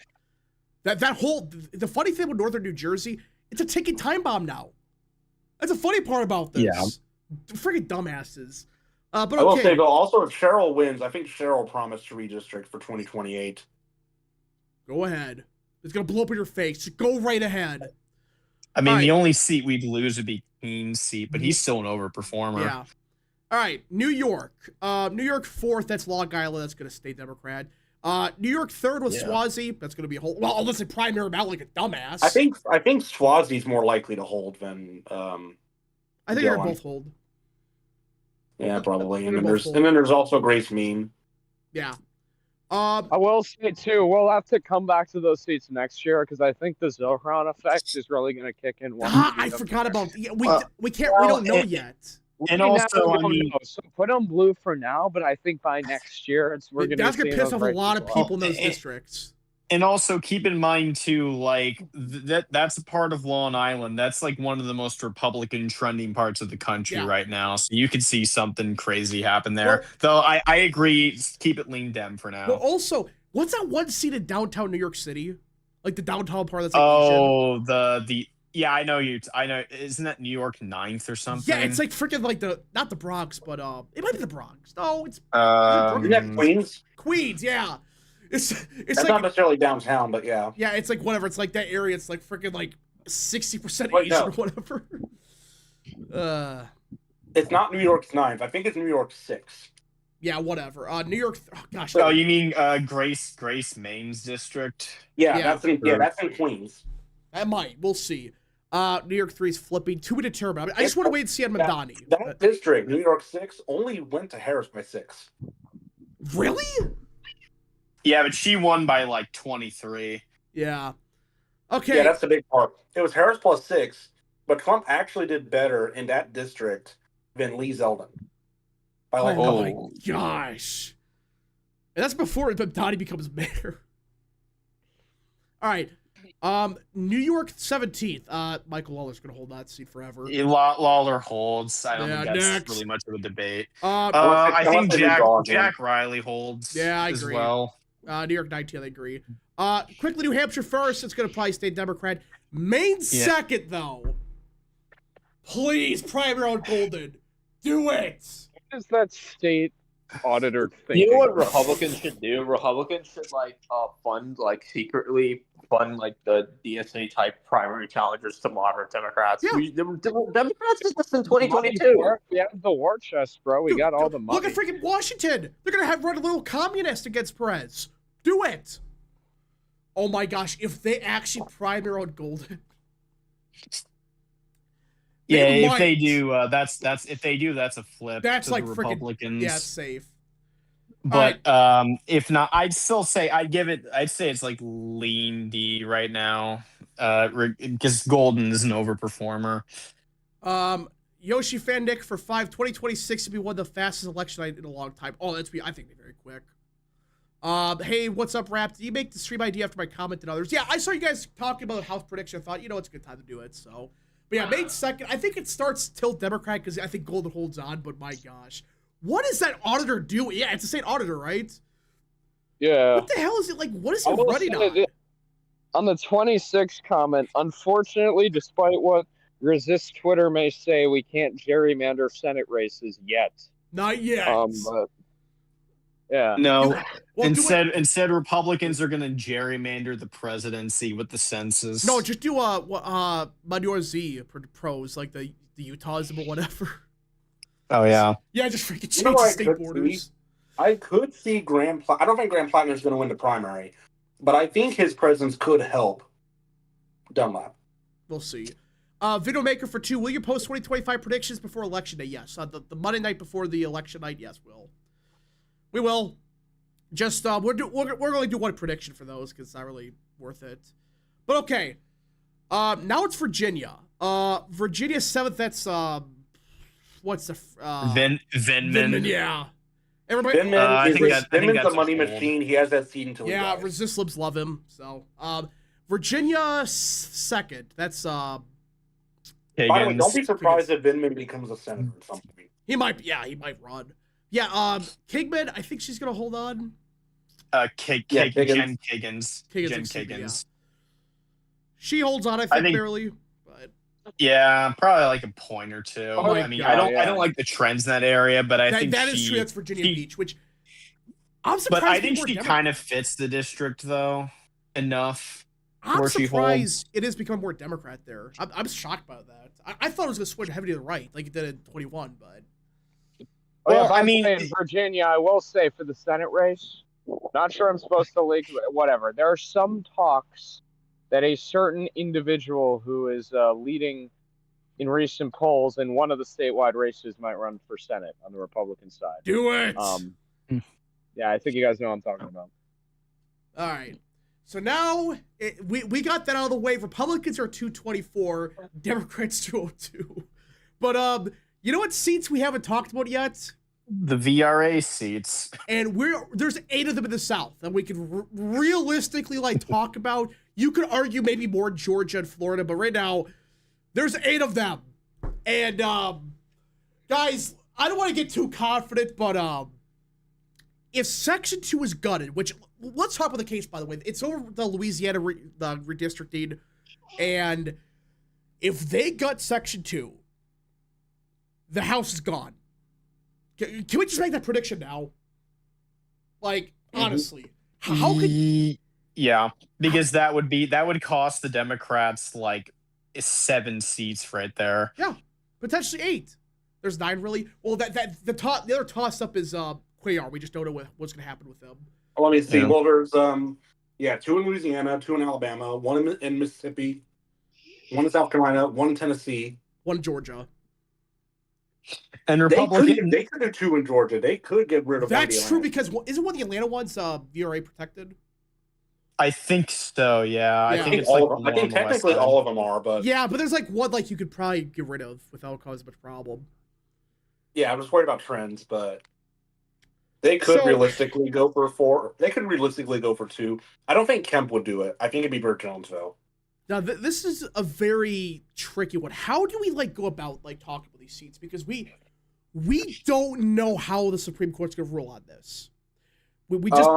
[SPEAKER 1] That whole the funny thing with northern New Jersey, it's a ticking time bomb now. That's the funny part about this.
[SPEAKER 5] Yeah,
[SPEAKER 1] freaking dumbasses. But
[SPEAKER 8] I will say though, also if Cheryl wins, I think Cheryl promised to redistrict for 2028.
[SPEAKER 1] Go ahead. It's gonna blow up in your face. Just go right ahead.
[SPEAKER 5] I mean, the only seat we'd lose would be Keene's seat, but he's still an overperformer.
[SPEAKER 1] Yeah. All right, New York. New York 4th, that's Long Island. That's going to stay Democrat. New York 3rd with Swazi. That's going to be a whole. Well, unless they primary him out like a dumbass.
[SPEAKER 8] I think Swazi's more likely to hold than.
[SPEAKER 1] I think they're both hold.
[SPEAKER 8] Yeah, probably. And then there's also Grace Mean.
[SPEAKER 1] Yeah.
[SPEAKER 7] I will say too, we'll have to come back to those seats next year because I think the Zohran effect is really going to kick in.
[SPEAKER 1] I forgot about. We don't know yet.
[SPEAKER 5] And also, I mean,
[SPEAKER 7] so put on blue for now, but I think by next year we're going to.
[SPEAKER 1] That's going to piss off a lot of people in those districts.
[SPEAKER 5] And also keep in mind too, like that's a part of Long Island. That's like one of the most Republican trending parts of the country right now. So you could see something crazy happen there. Though I agree, keep it lean Dem for now.
[SPEAKER 1] But also, what's that one seat in downtown New York City? Like the downtown part that's
[SPEAKER 5] like yeah, I know isn't that New York 9th or something?
[SPEAKER 1] Yeah, it's like freaking like not the Bronx, but it might be the Bronx. No, it's
[SPEAKER 8] isn't that Queens?
[SPEAKER 1] Queens, yeah. It's
[SPEAKER 8] that's
[SPEAKER 1] like,
[SPEAKER 8] not necessarily downtown, but yeah.
[SPEAKER 1] Yeah, it's like whatever. It's like that area. It's like freaking like 60% Asian or whatever.
[SPEAKER 8] It's not New York's 9th. I think it's New York 6th.
[SPEAKER 1] Yeah, whatever. New York. Oh gosh.
[SPEAKER 5] Oh, you mean Grace Main's district?
[SPEAKER 8] Yeah, that's in Queens.
[SPEAKER 1] That might. We'll see. New York 3 is flipping. To be determined. I just want to wait and see on Mamdani.
[SPEAKER 8] That district, New York 6, only went to Harris by 6.
[SPEAKER 1] Really?
[SPEAKER 5] Yeah, but she won by like 23.
[SPEAKER 1] Yeah. Okay.
[SPEAKER 8] Yeah, that's the big part. It was Harris plus 6, but Trump actually did better in that district than Lee Zeldin. By like
[SPEAKER 1] my gosh. And that's before Mamdani becomes mayor. All right. New York 17th. Michael Lawler's gonna hold that seat forever.
[SPEAKER 5] Lawler holds. I don't think that's really much of a debate. I think Jack Riley holds.
[SPEAKER 1] Yeah, I
[SPEAKER 5] as
[SPEAKER 1] agree.
[SPEAKER 5] Well.
[SPEAKER 1] New York 19th, I agree. Quickly, New Hampshire first. It's gonna probably stay Democrat. Maine second, though. Please, primary on Golden. Do it.
[SPEAKER 7] What is that state auditor thing?
[SPEAKER 4] You know what Republicans should do? Republicans should secretly fund like the DSA type primary challengers to moderate Democrats.
[SPEAKER 1] Yeah.
[SPEAKER 4] Democrats did this in 2022.
[SPEAKER 7] We have the war chest, bro. We got all the money.
[SPEAKER 1] Look at freaking Washington. They're gonna run a little communist against Perez. Do it. Oh my gosh! If they actually primary on Golden.
[SPEAKER 5] Yeah, if they do, that's if they do, that's a flip.
[SPEAKER 1] That's
[SPEAKER 5] to
[SPEAKER 1] like
[SPEAKER 5] the
[SPEAKER 1] freaking
[SPEAKER 5] Republicans.
[SPEAKER 1] yeah, safe.
[SPEAKER 5] But if not, I'd say it's like lean D right now, because Golden is an overperformer.
[SPEAKER 1] Yoshi Fandick for 2026 to be one of the fastest election in a long time. Oh, I think they're very quick. Hey, what's up, Rap? Did you make the stream ID after my comment and others? Yeah, I saw you guys talking about house prediction. I thought, it's a good time to do it. So, but yeah, May 2nd. I think it starts till Democrat because I think Golden holds on. But my gosh, what is that auditor doing? Yeah, it's the same auditor, right?
[SPEAKER 7] Yeah.
[SPEAKER 1] What the hell is it like? What is he
[SPEAKER 7] I will
[SPEAKER 1] running
[SPEAKER 7] say
[SPEAKER 1] on?
[SPEAKER 7] that on the 26th comment, unfortunately, despite what Resist Twitter may say, we can't gerrymander Senate races yet.
[SPEAKER 1] Not yet.
[SPEAKER 7] But yeah.
[SPEAKER 5] No.
[SPEAKER 1] Well,
[SPEAKER 5] instead, Republicans are going to gerrymander the presidency with the census.
[SPEAKER 1] No, just do Manure Z pros like the Utahsm or whatever.
[SPEAKER 5] Oh yeah.
[SPEAKER 1] Yeah, just freaking change
[SPEAKER 8] know
[SPEAKER 1] the
[SPEAKER 8] what I
[SPEAKER 1] state
[SPEAKER 8] could
[SPEAKER 1] borders.
[SPEAKER 8] see? I could see Graham. I don't think Graham Plattner is going to win the primary, but I think his presence could help Dunlap.
[SPEAKER 1] We'll see. Video Maker for 2. Will you post 2025 predictions before election day? Yes. The Monday night before the election night. Yes, we will. Just we're going to do one prediction for those because it's not really worth it. But okay. Now it's Virginia. Virginia 7th. That's what's the
[SPEAKER 5] Vindman.
[SPEAKER 1] Yeah. Everybody.
[SPEAKER 8] Vindman's a money machine. He has that seed until he dies.
[SPEAKER 1] Resist libs love him. So Virginia 2nd. That's
[SPEAKER 8] By the way, don't be surprised if Vindman becomes a senator or something.
[SPEAKER 1] He might run. Yeah, Kigman, I think she's gonna hold on.
[SPEAKER 5] Jen Kiggins. Jen Kiggins.
[SPEAKER 1] Yeah. She holds on, I think barely. But
[SPEAKER 5] yeah, probably like a point or two. I mean, I don't like the trends in that area, but I think
[SPEAKER 1] that is true. That's Virginia Beach, which I'm surprised.
[SPEAKER 5] But I think she kind of fits the district though enough.
[SPEAKER 1] I'm surprised it is becoming more Democrat there. I'm shocked by that. I thought it was gonna swing heavy to the right, like it did in 21, but.
[SPEAKER 7] Well, I mean, in Virginia, I will say for the Senate race, not sure I'm supposed to leak, whatever. There are some talks that a certain individual who is leading in recent polls in one of the statewide races might run for Senate on the Republican side.
[SPEAKER 1] Do it!
[SPEAKER 7] Yeah, I think you guys know what I'm talking about.
[SPEAKER 1] All right. So now we got that out of the way. Republicans are 224, Democrats 202. But you know what seats we haven't talked about yet?
[SPEAKER 5] The VRA seats.
[SPEAKER 1] And there's 8 of them in the South that we can realistically talk about. You could argue maybe more Georgia and Florida, but right now there's 8 of them. And guys, I don't want to get too confident, but if Section 2 is gutted, which let's talk about the case, by the way. It's over the Louisiana the redistricting, and if they gut Section 2, the House is gone. Can we just make that prediction now? Honestly, how could?
[SPEAKER 5] Yeah, because that would cost the Democrats 7 seats right there.
[SPEAKER 1] Yeah, potentially 8. There's 9 really. Well, the other toss up is Cuellar. We just don't know what's going to happen with them.
[SPEAKER 8] Let me see. Yeah. Well, there's 2 in Louisiana, 2 in Alabama, 1 in Mississippi, 1 in South Carolina, 1 in Tennessee,
[SPEAKER 1] 1 in Georgia.
[SPEAKER 5] And Republican,
[SPEAKER 8] they could do 2 in Georgia. They could get rid of.
[SPEAKER 1] That's true because isn't one of the Atlanta ones VRA protected?
[SPEAKER 5] I think so. Yeah. I think it's
[SPEAKER 8] I think technically all of them are, but
[SPEAKER 1] yeah, but there's one you could probably get rid of without causing much problem.
[SPEAKER 8] Yeah, I'm just worried about trends, but they could realistically go for 4. They could realistically go for 2. I don't think Kemp would do it. I think it'd be Burt Jones though.
[SPEAKER 1] Now, this is a very tricky one. How do we go about talking about these seats? Because we don't know how the Supreme Court's going to rule on this. We just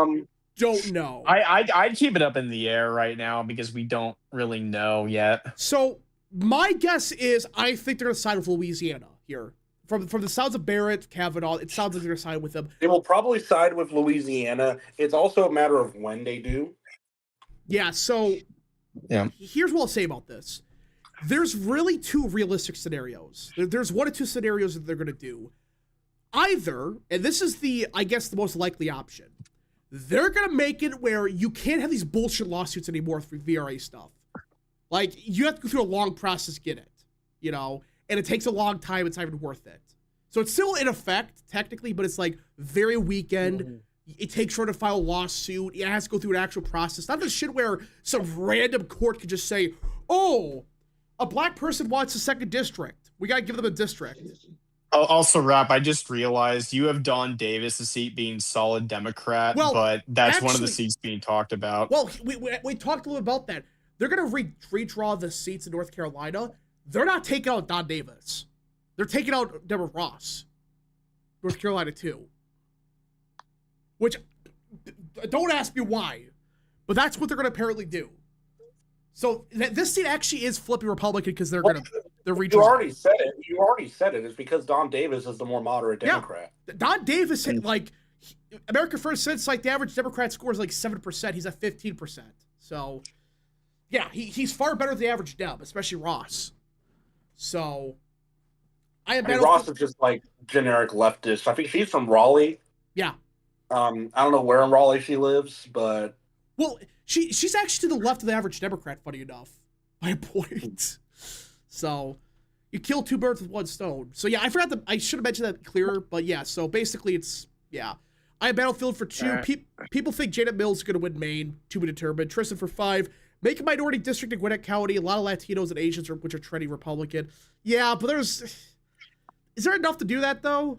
[SPEAKER 1] don't know.
[SPEAKER 5] I'd keep it up in the air right now because we don't really know yet.
[SPEAKER 1] So my guess is I think they're going to side with Louisiana here. From the sounds of Barrett, Kavanaugh, it sounds like they're going to side with them.
[SPEAKER 8] They will probably side with Louisiana. It's also a matter of when they do.
[SPEAKER 1] Yeah, so...
[SPEAKER 5] Yeah.
[SPEAKER 1] Here's what I'll say about this. There's really 2 realistic scenarios. There's 1 or 2 scenarios that they're going to do. Either, and this is the most likely option, they're going to make it where you can't have these bullshit lawsuits anymore for VRA stuff. You have to go through a long process to get it, and it takes a long time. It's not even worth it. So it's still in effect, technically, but it's very weekend. Mm-hmm. It takes forever to file a lawsuit. It has to go through an actual process. Not the shit where some random court could just say, oh, a black person wants a 2nd district. We got to give them a district.
[SPEAKER 5] Also, Rap, I just realized you have Don Davis' seat being solid Democrat,
[SPEAKER 1] Well,
[SPEAKER 5] but that's one of the
[SPEAKER 1] actually-
[SPEAKER 5] seats being talked about.
[SPEAKER 1] Well, we talked a little about that. They're going to redraw the seats in North Carolina. They're not taking out Don Davis. They're taking out Deborah Ross. North Carolina, too. Which, don't ask me why, but that's what they're going to apparently do. So this seat actually is flipping Republican because they're redraw.
[SPEAKER 8] You already said it. You already said it. It's because Don Davis is the more moderate Democrat.
[SPEAKER 1] Don Davis, American First Sense, the average Democrat score is 7%. He's at 15%. So, yeah, he's far better than the average Dem, especially Ross. So,
[SPEAKER 8] Ross is just generic leftist. I think she's from Raleigh.
[SPEAKER 1] Yeah.
[SPEAKER 8] I don't know where in Raleigh she lives, but
[SPEAKER 1] well, she's actually to the left of the average Democrat, funny enough, by a point. So, you kill two birds with one stone. So yeah, I should have mentioned that clearer, but yeah. So basically, I have Battlefield for 2.
[SPEAKER 2] Right.
[SPEAKER 1] People think Janet Mills is going to win Maine, to be determined. Tristan for 5. Make a minority district in Gwinnett County. A lot of Latinos and Asians which are trending Republican. Yeah, but is there enough to do that though?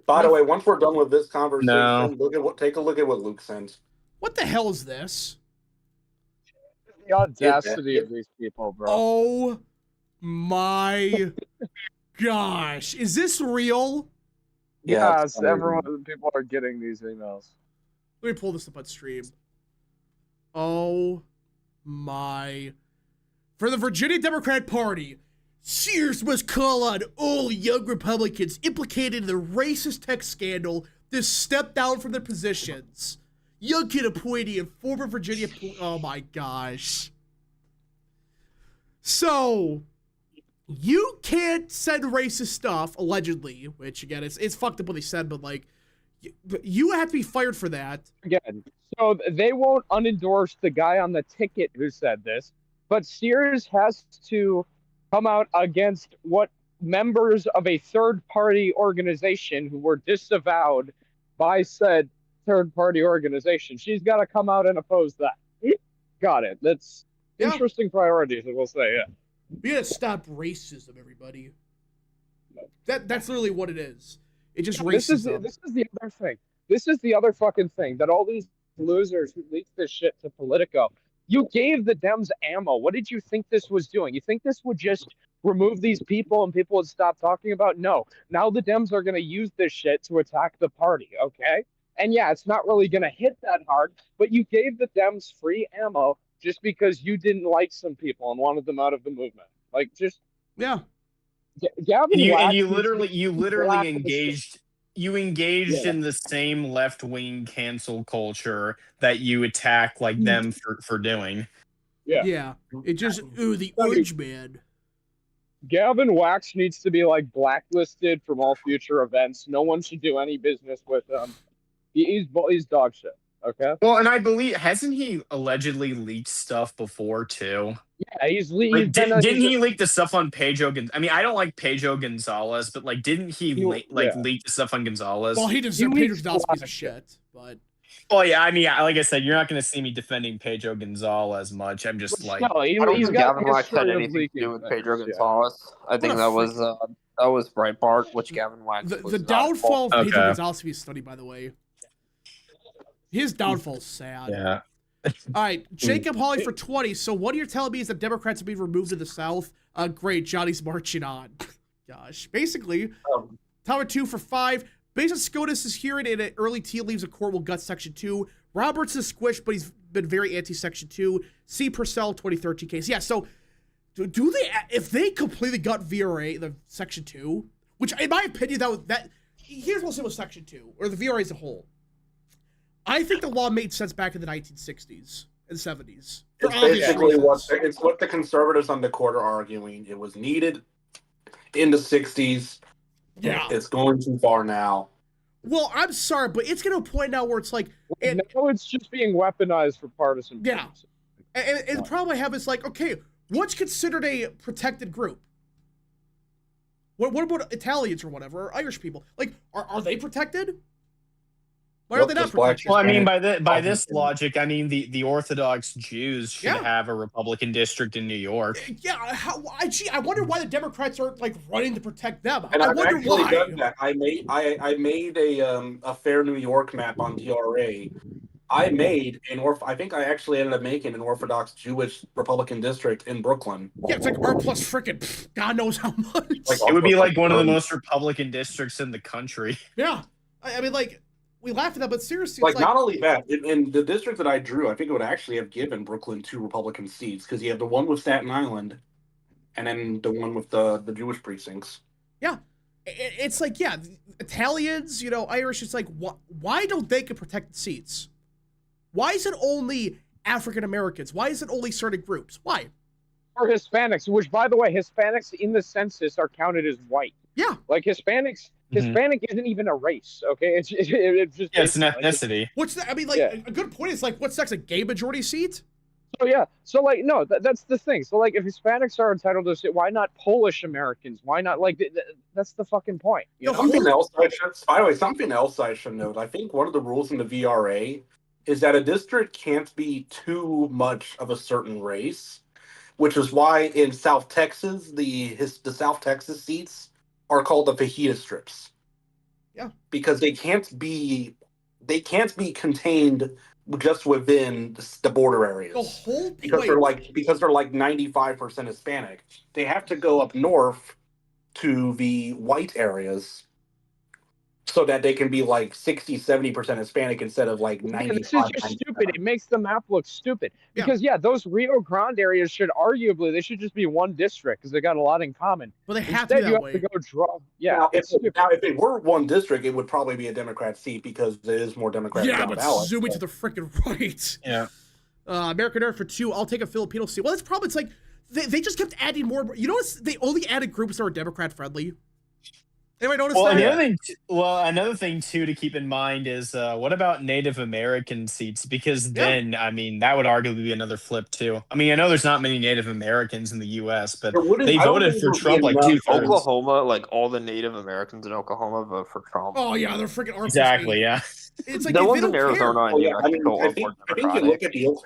[SPEAKER 8] by the way, once we're done with this conversation,
[SPEAKER 5] No.
[SPEAKER 8] take a look at what Luke sent.
[SPEAKER 1] What the hell is this?
[SPEAKER 7] The audacity of these people, bro.
[SPEAKER 1] Oh my gosh. Is this real?
[SPEAKER 7] Yes, people are getting these emails.
[SPEAKER 1] Let me pull this up on stream. Oh my. For the Virginia Democrat Party, Sears must call on all young Republicans implicated in the racist text scandal to step down from their positions. Youngkin appointee and former Virginia. Oh my gosh. So, you can't send racist stuff, allegedly, which again, it's fucked up what they said, but you have to be fired for that.
[SPEAKER 7] Again, so they won't unendorse the guy on the ticket who said this, but Sears has to come out against what members of a third-party organization who were disavowed by said third-party organization. She's got to come out and oppose that. Got it. That's interesting priorities, I will say, yeah.
[SPEAKER 1] We gotta stop racism, everybody. That's literally what it is. It just racism.
[SPEAKER 7] This is the other thing. This is the other fucking thing that all these losers who leaked this shit to Politico, you gave the Dems ammo. What did you think this was doing? You think this would just remove these people and people would stop talking about? No. Now the Dems are going to use this shit to attack the party, okay? And yeah, it's not really going to hit that hard, but you gave the Dems free ammo just because you didn't like some people and wanted them out of the movement.
[SPEAKER 1] Yeah.
[SPEAKER 7] Gavin
[SPEAKER 5] you literally engaged in the same left-wing cancel culture that you attack them for doing.
[SPEAKER 1] Yeah. It just the orange man.
[SPEAKER 7] Gavin Wax needs to be blacklisted from all future events. No one should do any business with him. He's dog shit. Okay.
[SPEAKER 5] Well, and I believe hasn't he allegedly leaked stuff before too?
[SPEAKER 7] Yeah,
[SPEAKER 5] didn't he leak the stuff on Pedro Gonzalez? I mean, I don't like Pedro Gonzalez, but didn't he leak the stuff on Gonzalez?
[SPEAKER 1] Well, he deserves Pedro Gonzalez piece of shit, but.
[SPEAKER 5] Oh yeah, I mean, like I said, you're not going to see me defending Pedro Gonzalez much. I'm just
[SPEAKER 4] I don't think Gavin Wax had anything to do with Pedro Gonzalez. I think that was Breitbart, which Gavin Wax was
[SPEAKER 1] the downfall of Pedro Gonzalez be studied, by the way. His downfall's sad.
[SPEAKER 5] Yeah.
[SPEAKER 1] All right, Jacob Hawley for 20. So what you're telling me is that Democrats have been removed in the South? Great, Johnny's marching on. Gosh, basically, Tower 2 for 5. Basis SCOTUS is hearing in an early tea leaves of court will gut Section 2. Roberts is squished, but he's been very anti-Section 2. C. Purcell, 2013 case. Yeah, so do they, if they completely gut VRA, the Section 2, which in my opinion, here's what I'll say with Section 2, or the VRA as a whole. I think the law made sense back in the 1960s and 70s.
[SPEAKER 8] It's basically what the conservatives on the court are arguing. It was needed in the 60s.
[SPEAKER 1] Yeah.
[SPEAKER 8] It's going too far now.
[SPEAKER 1] Well, I'm sorry, but it's getting to a point now where it's
[SPEAKER 7] now it's just being weaponized for partisan
[SPEAKER 1] purposes. And the problem I have is okay, what's considered a protected group? What about Italians or whatever, or Irish people? Are they protected? Why are they not
[SPEAKER 8] just black,
[SPEAKER 1] protected?
[SPEAKER 5] Well, I mean,
[SPEAKER 8] Hispanic,
[SPEAKER 5] by this
[SPEAKER 8] Caucasian.
[SPEAKER 5] logic, I mean the Orthodox Jews should
[SPEAKER 1] Yeah.
[SPEAKER 5] have a Republican district in New York.
[SPEAKER 1] Yeah, I wonder why the Democrats aren't like running to protect them.
[SPEAKER 8] And
[SPEAKER 1] I
[SPEAKER 8] I've
[SPEAKER 1] wonder
[SPEAKER 8] actually
[SPEAKER 1] why.
[SPEAKER 8] done that. I made a fair New York map on DRA. I made I think I actually ended up making an Orthodox Jewish Republican district in Brooklyn.
[SPEAKER 1] Yeah, it's like R plus frickin' God knows how much.
[SPEAKER 8] Like,
[SPEAKER 5] It would be like one of the
[SPEAKER 8] 30.
[SPEAKER 5] most Republican districts in the country.
[SPEAKER 1] Yeah, I mean, like we laugh at that, but seriously,
[SPEAKER 8] Like,
[SPEAKER 1] it's
[SPEAKER 8] not only that, in the district that I drew, I think it would actually have given Brooklyn 2 Republican seats because you have the one with Staten Island, and then the one with the Jewish precincts.
[SPEAKER 1] Yeah, it's like Italians, Irish. It's like why don't they get protected seats? Why is it only African Americans? Why is it only certain groups? Why?
[SPEAKER 7] Or Hispanics, which, by the way, Hispanics in the census are counted as white.
[SPEAKER 1] Yeah.
[SPEAKER 7] Like Hispanic isn't even a race, okay? It's just
[SPEAKER 5] it's an ethnicity.
[SPEAKER 1] What's that? I mean, like a good point is like, what's next? A gay majority seat?
[SPEAKER 7] So yeah, so like no, that's the thing. So like, if Hispanics are entitled to sit, why not Polish Americans? Why not like that's the fucking point? You know?
[SPEAKER 8] Something else I should note. I think one of the rules in the VRA is that a district can't be too much of a certain race, which is why in South Texas the South Texas seats are called the fajita strips.
[SPEAKER 1] Yeah, because
[SPEAKER 8] they can't be contained just within the border areas.
[SPEAKER 1] The whole point,
[SPEAKER 8] because they're like 95% Hispanic. They have to go up north to the white areas so that they can be like 60-70% Hispanic instead of like 95%.
[SPEAKER 7] This is just stupid. It makes the map look stupid. Because those Rio Grande areas should just be one district because they got a lot in common.
[SPEAKER 1] But they have
[SPEAKER 7] Instead,
[SPEAKER 1] to be that way.
[SPEAKER 7] have to go draw. Yeah.
[SPEAKER 8] Now, if it were one district, it would probably be a Democrat seat because it is more Democratic.
[SPEAKER 1] Yeah, but zooming to the freaking right.
[SPEAKER 5] Yeah.
[SPEAKER 1] American Nerd for 2. I'll take a Filipino seat. Well, that's probably, it's like they just kept adding more. You notice they only added groups that were Democrat friendly. Anybody notice that?
[SPEAKER 5] Another thing too to keep in mind is what about Native American seats? Because then, I mean, that would arguably be another flip too. I mean, I know there's not many Native Americans in the U.S., but they voted for Trump like 2/3.
[SPEAKER 4] Oklahoma, like all the Native Americans in Oklahoma vote for Trump.
[SPEAKER 1] Oh yeah, they're freaking
[SPEAKER 5] exactly. Yeah,
[SPEAKER 1] it's like
[SPEAKER 4] the ones in Arizona.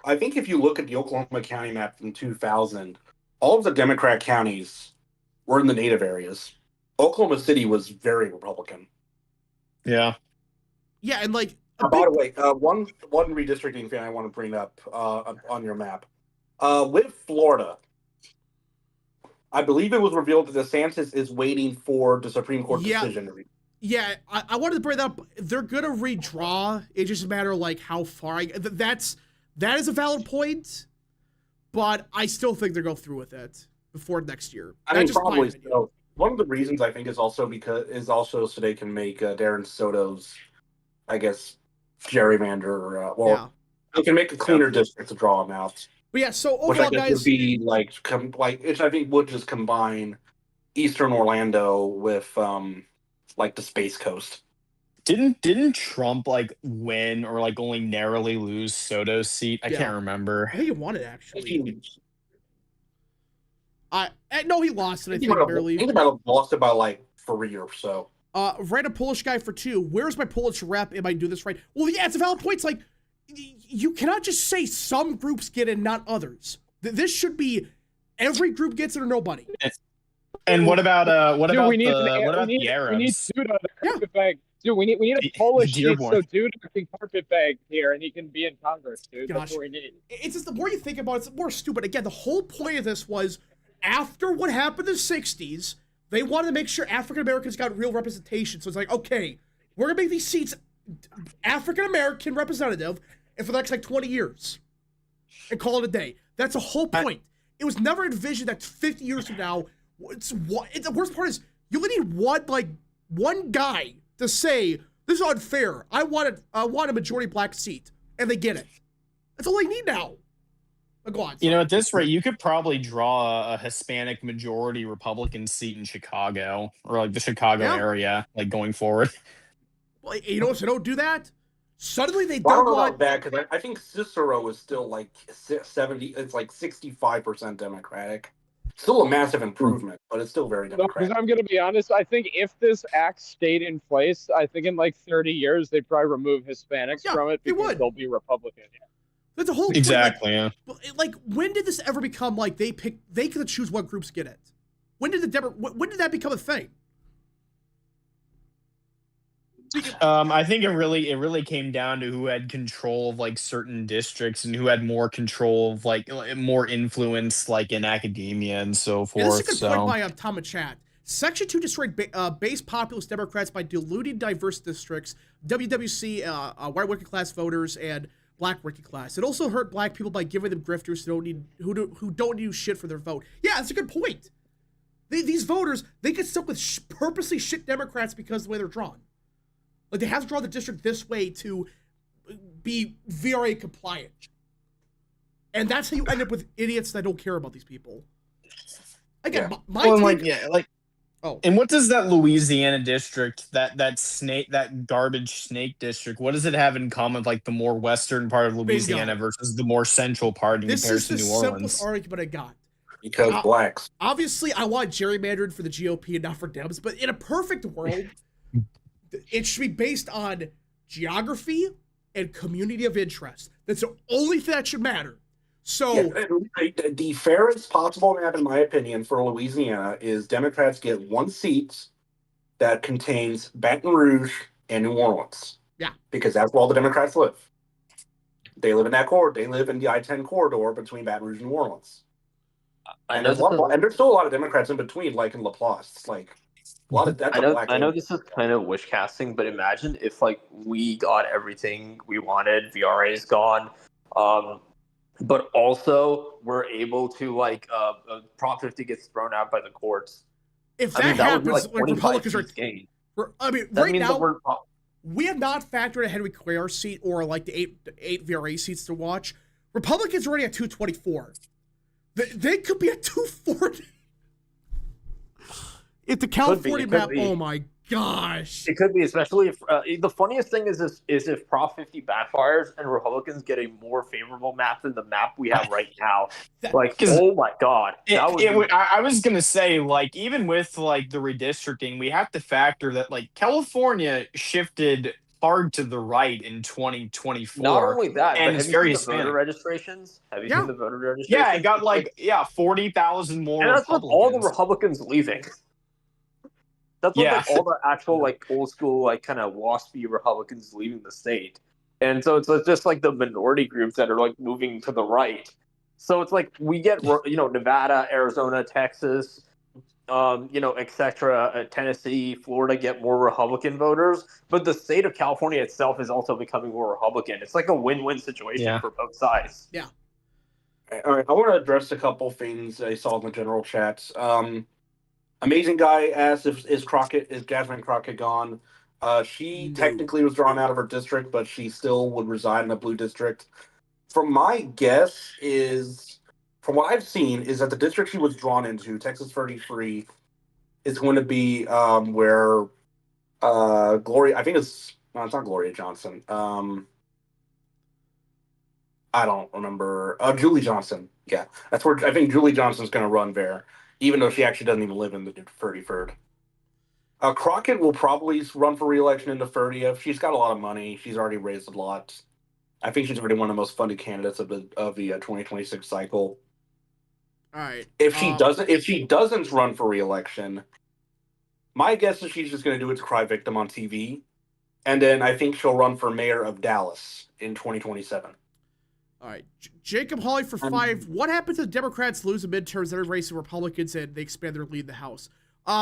[SPEAKER 8] I think if you look at the Oklahoma County map from 2000, all of the Democrat counties were in the Native areas. Oklahoma City was very Republican.
[SPEAKER 5] Yeah.
[SPEAKER 1] Yeah, and like
[SPEAKER 8] by the way, one redistricting thing I want to bring up on your map. With Florida, I believe it was revealed that DeSantis is waiting for the Supreme Court decision.
[SPEAKER 1] Yeah, I wanted to bring that up. They're gonna redraw. It's just a matter of like how far. That is a valid point, but I still think they'll go through with it before next year.
[SPEAKER 8] I mean, probably so. One of the reasons I think is also so they can make Darren Soto's, I guess, gerrymander. They can make a cleaner district to draw him out.
[SPEAKER 1] But yeah, so overall,
[SPEAKER 8] which I guess
[SPEAKER 1] guys,
[SPEAKER 8] would be which I think would just combine Eastern Orlando with like the Space Coast.
[SPEAKER 5] Didn't Trump like win or like only narrowly lose Soto's seat? I can't remember.
[SPEAKER 1] I think he won it actually. No, he lost it. I think barely.
[SPEAKER 8] I think he might have lost it by like 3 or so.
[SPEAKER 1] Random Polish guy for 2. Where's my Polish rep? Am I doing this right? Well, yeah, it's a valid point. It's like you cannot just say some groups get it, not others. This should be every group gets it or nobody.
[SPEAKER 5] And what about the Arabs?
[SPEAKER 7] We need Duda to carpet bag. Dude, we need a Polish seat so Duda can carpet bag here and he can be in Congress, dude.
[SPEAKER 1] Gosh.
[SPEAKER 7] That's what we need.
[SPEAKER 1] It's just the more you think about it, it's more stupid. Again, the whole point of this was after what happened in the 60s, they wanted to make sure African Americans got real representation. So it's like, okay, we're going to make these seats African American representative and for the next like 20 years and call it a day. That's the whole point. It was never envisioned that 50 years from now, the worst part is you only need one guy to say, this is unfair. I want a majority black seat. And they get it. That's all they need now. Go on.
[SPEAKER 5] At this rate, you could probably draw a Hispanic majority Republican seat in Chicago or like the Chicago area, like going forward.
[SPEAKER 1] Well, so don't do that. Suddenly they
[SPEAKER 8] don't
[SPEAKER 1] want.
[SPEAKER 8] I don't know about that because I think Cicero is still like 70. It's like 65% Democratic. Still a massive improvement, but it's still very
[SPEAKER 7] Because
[SPEAKER 8] democratic.
[SPEAKER 7] I'm gonna be honest, I think if this act stayed in place, I think in like 30 years they'd probably remove Hispanics
[SPEAKER 1] Yeah,
[SPEAKER 7] from it
[SPEAKER 1] they
[SPEAKER 7] because
[SPEAKER 1] would.
[SPEAKER 7] they'll be Republican.
[SPEAKER 1] That's a whole point,
[SPEAKER 5] Exactly. Yeah.
[SPEAKER 1] like when did this ever become like they could choose what groups get it? When did when did that become a thing?
[SPEAKER 5] I think it really came down to who had control of like certain districts and who had more control of like more influence like in academia and so
[SPEAKER 1] Yeah, this is
[SPEAKER 5] forth.
[SPEAKER 1] a good point
[SPEAKER 5] So
[SPEAKER 1] by Tom Chat. Section 2 destroyed base populist Democrats by diluting diverse districts, WWC, white working class voters, and black working class. It also hurt black people by giving them grifters who don't do shit for their vote. Yeah, that's a good point. These voters, they get stuck with purposely shit Democrats because of the way they're drawn. Like, they have to draw the district this way to be VRA compliant. And that's how you end up with idiots that don't care about these people. Again, my take...
[SPEAKER 5] Oh. And what does that Louisiana district, that garbage snake district, what does it have in common with like the more western part of Louisiana versus the more central part in comparison to New Orleans? This is the simplest
[SPEAKER 1] argument I got.
[SPEAKER 8] Because blacks.
[SPEAKER 1] Obviously, I want gerrymandered for the GOP and not for Dems, but in a perfect world, it should be based on geography and community of interest. That's the only thing that should matter. So
[SPEAKER 8] the fairest possible map, in my opinion, for Louisiana is Democrats get one seat that contains Baton Rouge and New Orleans.
[SPEAKER 1] Yeah.
[SPEAKER 8] Because that's where all the Democrats live. They live in that corridor. They live in the I-10 corridor between Baton Rouge and New Orleans. And there's still a lot of Democrats in between, like in Laplace. It's like a lot of that's
[SPEAKER 4] I know this is kind of wish casting, but imagine if like we got everything we wanted, VRA is gone, but also we're able to like Prop 50 gets thrown out by the courts.
[SPEAKER 1] If that happens,
[SPEAKER 4] like
[SPEAKER 1] Republicans are
[SPEAKER 4] gain.
[SPEAKER 1] I mean,
[SPEAKER 4] that
[SPEAKER 1] right
[SPEAKER 4] means
[SPEAKER 1] now we have not factored a Henry Cuellar seat or like the eight VRA seats to watch. Republicans are already at 224. They could be at 240. If the California map, oh my gosh.
[SPEAKER 4] It could be, especially if the funniest thing is if Prop 50 backfires and Republicans get a more favorable map than the map we have right now. Oh my God.
[SPEAKER 5] I was going to say, like, even with like the redistricting, we have to factor that like California shifted hard to the right in 2024.
[SPEAKER 4] Not only that,
[SPEAKER 5] and
[SPEAKER 4] but
[SPEAKER 5] it's
[SPEAKER 4] have
[SPEAKER 5] very
[SPEAKER 4] you seen the voter registrations? Have you seen the voter registrations?
[SPEAKER 5] Yeah, it got like 40,000 more.
[SPEAKER 4] And that's with all the Republicans leaving. That's with like all the actual like old school like kind of waspy Republicans leaving the state, and so it's just like the minority groups that are like moving to the right. So it's like we get Nevada, Arizona, Texas, etc. Tennessee, Florida get more Republican voters, but the state of California itself is also becoming more Republican. It's like a win-win situation for both sides.
[SPEAKER 1] Yeah.
[SPEAKER 8] All right, I want to address a couple things I saw in the general chats. Amazing Guy asked is Jasmine Crockett gone? She technically was drawn out of her district, but she still would reside in a blue district. From my guess from what I've seen, is that the district she was drawn into, Texas 33, is going to be where Gloria, I think it's not Gloria Johnson. I don't remember. Julie Johnson. Yeah, that's where I think Julie Johnson's going to run there, even though she actually doesn't even live in the 33rd. Crockett will probably run for re-election in the 30th. She's got a lot of money. She's already raised a lot. I think she's already one of the most funded candidates of the 2026 cycle.
[SPEAKER 1] All right.
[SPEAKER 8] If she doesn't run for re-election, my guess is she's just going to do it to cry victim on TV, and then I think she'll run for mayor of Dallas in 2027.
[SPEAKER 1] All right, Jacob Hawley for 5. What happens if the Democrats lose the midterms, they're racing Republicans, and they expand their lead in the House?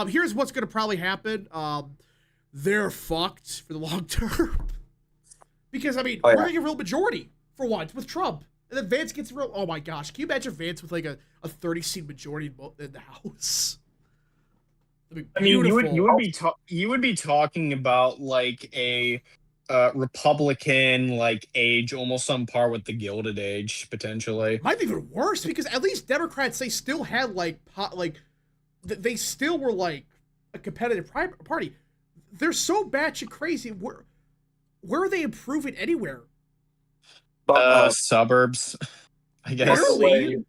[SPEAKER 1] Here's what's going to probably happen. They're fucked for the long term. Because, I mean, we're going to get a real majority for once with Trump. And then Vance gets real. Oh my gosh. Can you imagine Vance with like a 30-seat majority in the House?
[SPEAKER 5] I mean, you would be talking about like a Republican like age almost on par with the Gilded Age potentially.
[SPEAKER 1] Might be even worse because at least Democrats, they still had they still were like a competitive party. They're so batshit crazy. Where are they improving anywhere?
[SPEAKER 5] Suburbs, I guess.
[SPEAKER 1] Barely. It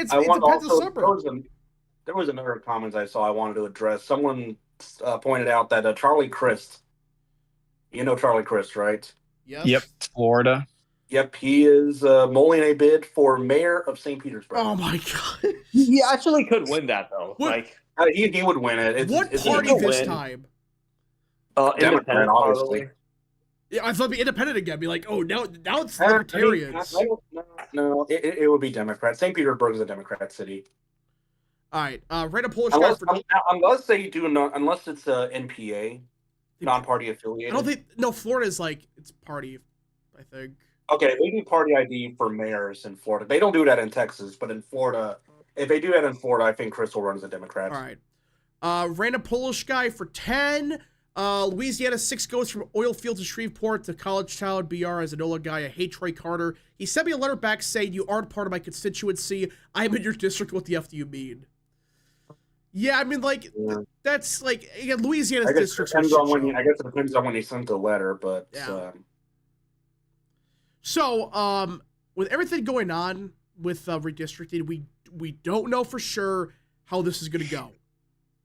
[SPEAKER 1] depends on the suburb.
[SPEAKER 8] There was another comment I saw I wanted to address. Someone pointed out that Charlie Crist, you know Charlie Crist, right?
[SPEAKER 1] Yes.
[SPEAKER 5] Yep, Florida.
[SPEAKER 8] Yep, he is mulling a bid for mayor of St. Petersburg.
[SPEAKER 1] Oh my god.
[SPEAKER 4] He actually could win that though.
[SPEAKER 1] What-
[SPEAKER 4] Like
[SPEAKER 8] he would win it.
[SPEAKER 1] What
[SPEAKER 8] it's
[SPEAKER 1] party
[SPEAKER 4] he'll
[SPEAKER 1] this
[SPEAKER 4] win.
[SPEAKER 1] time?
[SPEAKER 8] Democrat,
[SPEAKER 4] independent,
[SPEAKER 8] obviously.
[SPEAKER 4] probably.
[SPEAKER 1] Yeah, I thought it'd be independent again. Be like, oh, now it's
[SPEAKER 8] I mean,
[SPEAKER 1] libertarians.
[SPEAKER 8] no, it would be Democrat. St. Petersburg is a Democrat city.
[SPEAKER 1] All right, random Polish guy
[SPEAKER 8] Unless they do not, unless it's a NPA, non-party affiliated.
[SPEAKER 1] I don't think Florida is like it's party. I think.
[SPEAKER 8] Okay, they do party ID for mayors in Florida. They don't do that in Texas, but in Florida, if they do that in Florida, I think Chris will run as a Democrat.
[SPEAKER 1] All right. Random Polish guy for 10. Louisiana 6 goes from oil field to Shreveport to College Town. BR as an NOLA guy. I hate Troy Carter. He sent me a letter back saying, you aren't part of my constituency. I'm in your district. What the F do you mean? Yeah, I mean, like, that's like, again, Louisiana's districts.
[SPEAKER 8] I guess it depends on when he sent the letter, but.
[SPEAKER 1] Yeah. So, with everything going on with redistricting, we don't know for sure how this is going to go.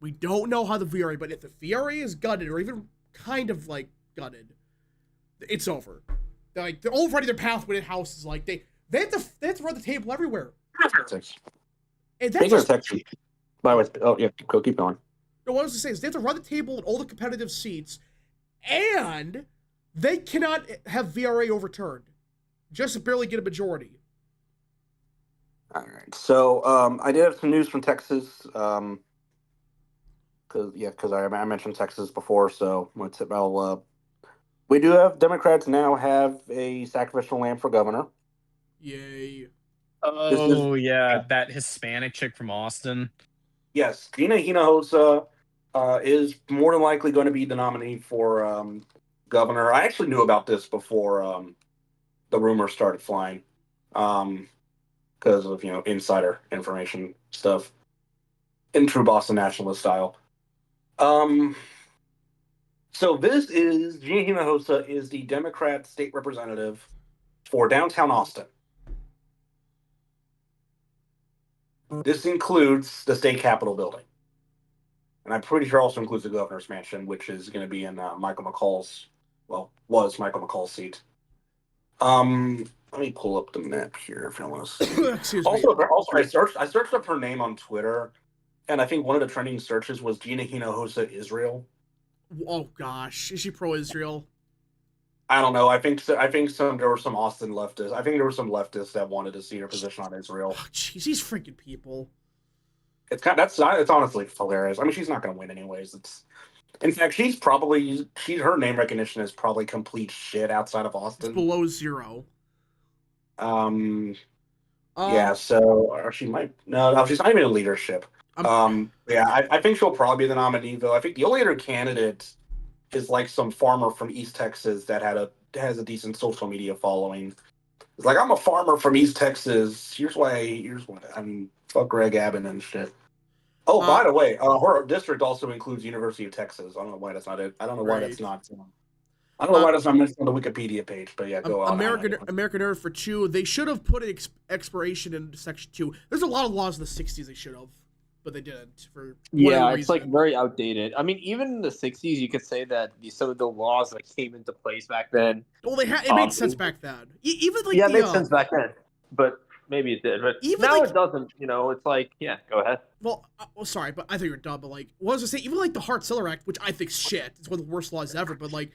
[SPEAKER 1] We don't know how the VRA, but if the VRA is gutted or even kind of like gutted, it's over. They're already their path within houses. Like they have to run the table everywhere. And that's just,
[SPEAKER 8] Texas. By the way, oh yeah, keep going.
[SPEAKER 1] No, what I was to say is they have to run the table in all the competitive seats, and they cannot have VRA overturned. Just to barely get a majority.
[SPEAKER 8] All right. So I did have some news from Texas. Because I mentioned Texas before, so we do have Democrats now have a sacrificial lamb for governor.
[SPEAKER 1] Yay!
[SPEAKER 5] Oh yeah, that Hispanic chick from Austin.
[SPEAKER 8] Yes, Gina Hinojosa is more than likely going to be the nominee for governor. I actually knew about this before the rumors started flying, because of insider information stuff in true Boston nationalist style. So this is Gina Hinojosa is the Democrat state representative for downtown Austin. This includes the state capitol building, and I'm pretty sure also includes the governor's mansion, which is going to be in was Michael McCall's seat. Let me pull up the map here if you want to see.
[SPEAKER 1] Excuse
[SPEAKER 8] me. Also, I searched up her name on Twitter. And I think one of the trending searches was Gina Hinojosa Israel.
[SPEAKER 1] Oh gosh, is she pro-Israel?
[SPEAKER 8] I don't know. I think there were some Austin leftists. I think there were some leftists that wanted to see her position on Israel.
[SPEAKER 1] Oh, jeez, these freaking people.
[SPEAKER 8] It's honestly hilarious. I mean, she's not going to win anyways. In fact, her name recognition is probably complete shit outside of Austin.
[SPEAKER 1] It's below zero.
[SPEAKER 8] Yeah. So she might. No, she's not even in leadership. I think she'll probably be the nominee, though. I think the only other candidate is like some farmer from East Texas that has a decent social media following. It's like, I'm a farmer from East Texas. Here's what I mean, fuck Greg Abbott and shit. Oh, by the way, her district also includes University of Texas. I don't know why that's not it. I don't know why that's not. I don't know why that's not mentioned on the Wikipedia page, but yeah, go on.
[SPEAKER 1] American Nerd for 2. They should have put an expiration in Section 2. There's a lot of laws in the 60s they should have. But they didn't for
[SPEAKER 4] whatever reason. Like very outdated. I mean, even in the 60s, you could say that some of the laws that came into place back then.
[SPEAKER 1] Well, it made sense back then. Even like
[SPEAKER 4] it made sense back then, but maybe it did. But
[SPEAKER 1] even
[SPEAKER 4] now it doesn't. It's like, yeah, go ahead.
[SPEAKER 1] Well, sorry, but I thought you were dumb. But like, what was I say? Even like the Hart-Celler Act, which I think shit, it's one of the worst laws ever. But like,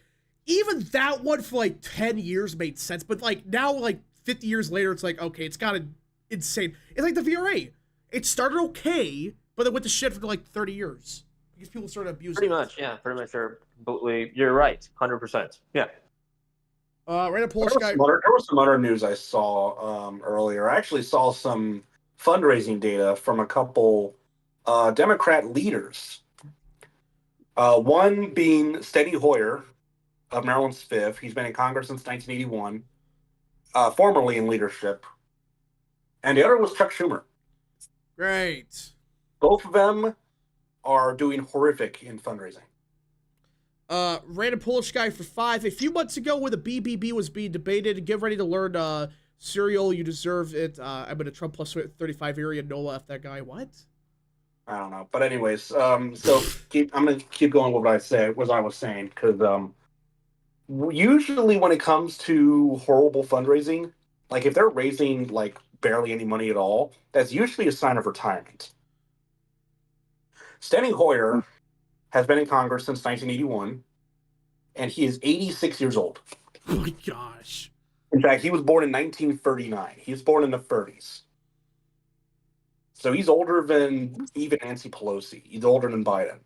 [SPEAKER 1] even that one for like 10 years made sense. But like now, like 50 years later, it's like, okay, it's got insane. It's like the VRA. It started okay. But it went to shit for like 30 years because people started abusing
[SPEAKER 4] it. Pretty much. You're right, 100%. Yeah.
[SPEAKER 1] Random Polish guy.
[SPEAKER 8] There was some other news I saw earlier. I actually saw some fundraising data from a couple Democrat leaders. One being Steny Hoyer of Maryland's 5th. He's been in Congress since 1981, formerly in leadership. And the other was Chuck Schumer.
[SPEAKER 1] Great.
[SPEAKER 8] Both of them are doing horrific in fundraising.
[SPEAKER 1] Random Polish guy for 5. A few months ago, when the BBB was being debated, get ready to learn Serial, you deserve it. I'm in a Trump plus 35 area. NOLA F that guy. What?
[SPEAKER 8] I don't know. But anyways, so I'm gonna keep going with what I was saying, because usually when it comes to horrible fundraising, like if they're raising like barely any money at all, that's usually a sign of retirement. Steny Hoyer has been in Congress since 1981, and he is 86 years old.
[SPEAKER 1] Oh my gosh.
[SPEAKER 8] In fact, he was born in 1939. He was born in the 30s. So he's older than even Nancy Pelosi. He's older than Biden.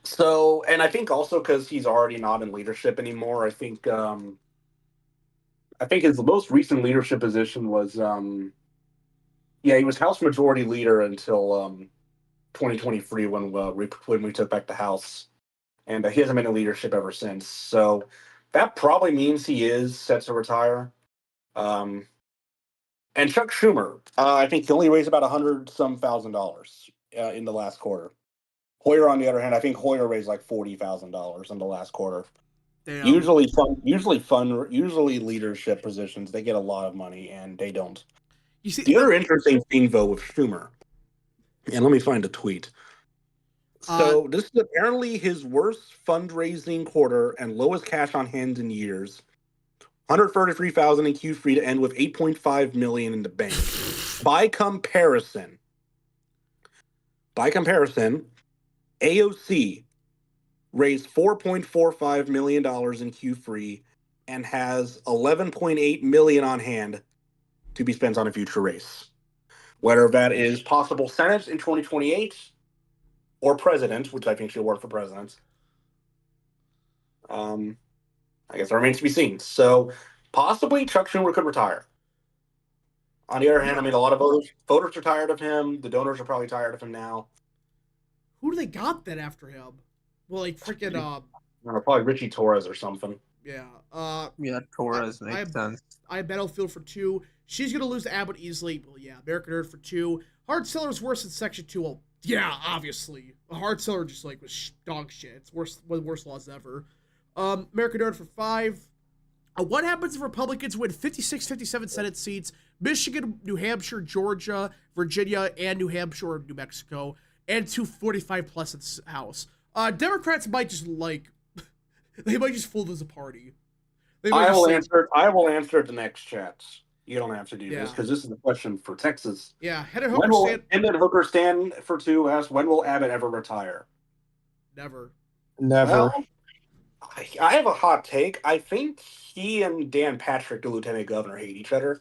[SPEAKER 8] So, and I think also because he's already not in leadership anymore, I think his most recent leadership position was, he was House Majority Leader until 2023 when we took back the House, and he hasn't been in leadership ever since. So that probably means he is set to retire. And Chuck Schumer, I think he only raised about $100-some thousand in the last quarter. Hoyer, on the other hand, I think Hoyer raised like $40,000 in the last quarter.
[SPEAKER 1] Damn.
[SPEAKER 8] Usually leadership positions, they get a lot of money, and they don't.
[SPEAKER 1] You see,
[SPEAKER 8] The other interesting thing, though, with Schumer, and let me find a tweet. So this is apparently his worst fundraising quarter and lowest cash on hand in years. $133,000 in Q3 to end with $8.5 million in the bank. By comparison, AOC raised $4.45 million in Q3 and has $11.8 million on hand to be spent on a future race. Whether that is possible Senate in 2028 or president, which I think she'll work for president, I guess it remains to be seen. So possibly Chuck Schumer could retire. On the other hand, I mean, a lot of voters are tired of him. The donors are probably tired of him now.
[SPEAKER 1] Who do they got then after him? Well, like freaking
[SPEAKER 8] probably Richie Torres or something.
[SPEAKER 1] Yeah.
[SPEAKER 4] Torres makes sense.
[SPEAKER 1] I have Battlefield for 2. She's gonna lose to Abbott easily. Well, yeah, American Nerd for 2. Hard Seller's worse than Section 2. Well, yeah, obviously. A Hard Seller just like was dog shit. It's worse, one of the worst laws ever. American Nerd for 5. What happens if Republicans win 56, 57 Senate seats? Michigan, New Hampshire, Georgia, Virginia, and New Hampshire or New Mexico, and 245 plus in the House. Democrats might just they might just fold as a party.
[SPEAKER 8] I will answer the next chats. You don't have to do this because this is a question for Texas.
[SPEAKER 1] Yeah,
[SPEAKER 8] Hooker stand for 2 asks, when will Abbott ever retire?
[SPEAKER 1] Never.
[SPEAKER 8] Well, I have a hot take. I think he and Dan Patrick, the lieutenant governor, hate each other.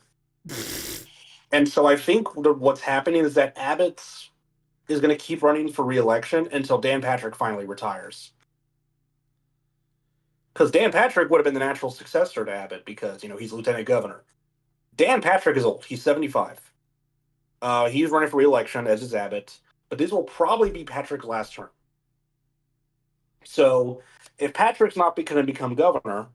[SPEAKER 8] And so I think what's happening is that Abbott is going to keep running for re-election until Dan Patrick finally retires. Because Dan Patrick would have been the natural successor to Abbott because, he's lieutenant governor. Dan Patrick is old. He's 75. He's running for re-election, as is Abbott. But this will probably be Patrick's last term. So if Patrick's not going to become governor,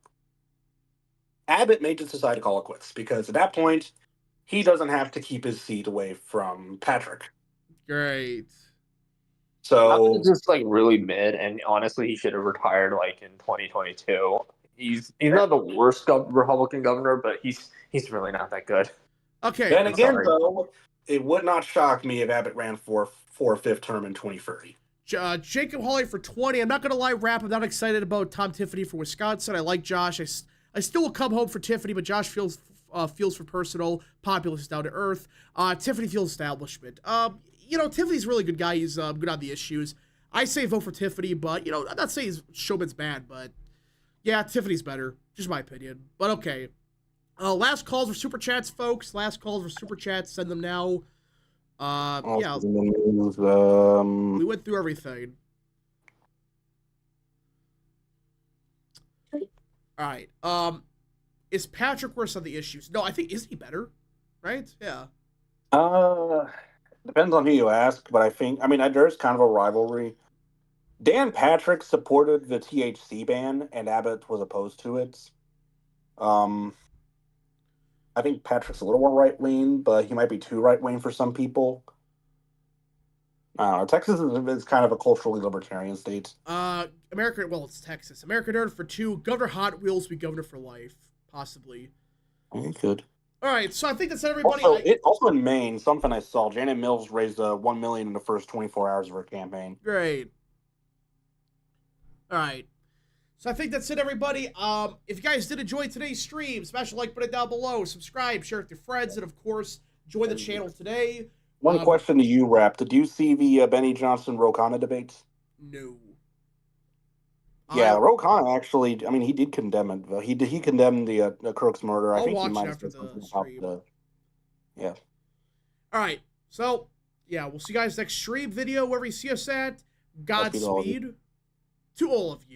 [SPEAKER 8] Abbott may just decide to call it quits. Because at that point, he doesn't have to keep his seat away from Patrick.
[SPEAKER 1] Great.
[SPEAKER 4] So just really mid, and honestly, he should have retired in 2022. He's not the worst Republican governor, but he's really not that good.
[SPEAKER 1] Okay.
[SPEAKER 8] Then again, though, it would not shock me if Abbott ran for a fifth term in 2030.
[SPEAKER 1] Jacob Hawley for 20. I'm not gonna lie, Rap. I'm not excited about Tom Tiffany for Wisconsin. I like Josh. I still will come home for Tiffany, but Josh feels for personal, populist, down to earth. Tiffany feels establishment. Tiffany's a really good guy. He's good on the issues. I say vote for Tiffany, but, I'm not saying Showman's bad, but yeah, Tiffany's better. Just my opinion. But okay. Last calls for Super Chats, folks. Last calls for Super Chats. Send them now. Yeah. We went through everything. All right. Is Patrick worse on the issues? No, I think, is he better? Right? Yeah.
[SPEAKER 8] Depends on who you ask, but there's kind of a rivalry. Dan Patrick supported the THC ban, and Abbott was opposed to it. I think Patrick's a little more right-wing, but he might be too right-wing for some people. I don't know. Texas is kind of a culturally libertarian state.
[SPEAKER 1] It's Texas. American Nerd for 2. Governor Hot Wheels be governor for life. Possibly.
[SPEAKER 8] He could.
[SPEAKER 1] All right, so I think that's everybody.
[SPEAKER 8] Also in Maine, something I saw, Janet Mills raised $1 million in the first 24 hours of her campaign.
[SPEAKER 1] Great. All right. So I think that's it, everybody. If you guys did enjoy today's stream, smash the like button down below, subscribe, share it with your friends, and of course, join the channel today.
[SPEAKER 8] One question to you, Rap. Did you see the Benny Johnson Ro Khanna debates?
[SPEAKER 1] No.
[SPEAKER 8] Yeah, Ro Khanna actually. I mean, he did condemn it. Though. He condemned the Crooks murder. I think he might have said something about the. Yeah.
[SPEAKER 1] All right. So yeah, we'll see you guys next stream video wherever you see us at. Godspeed to all of you.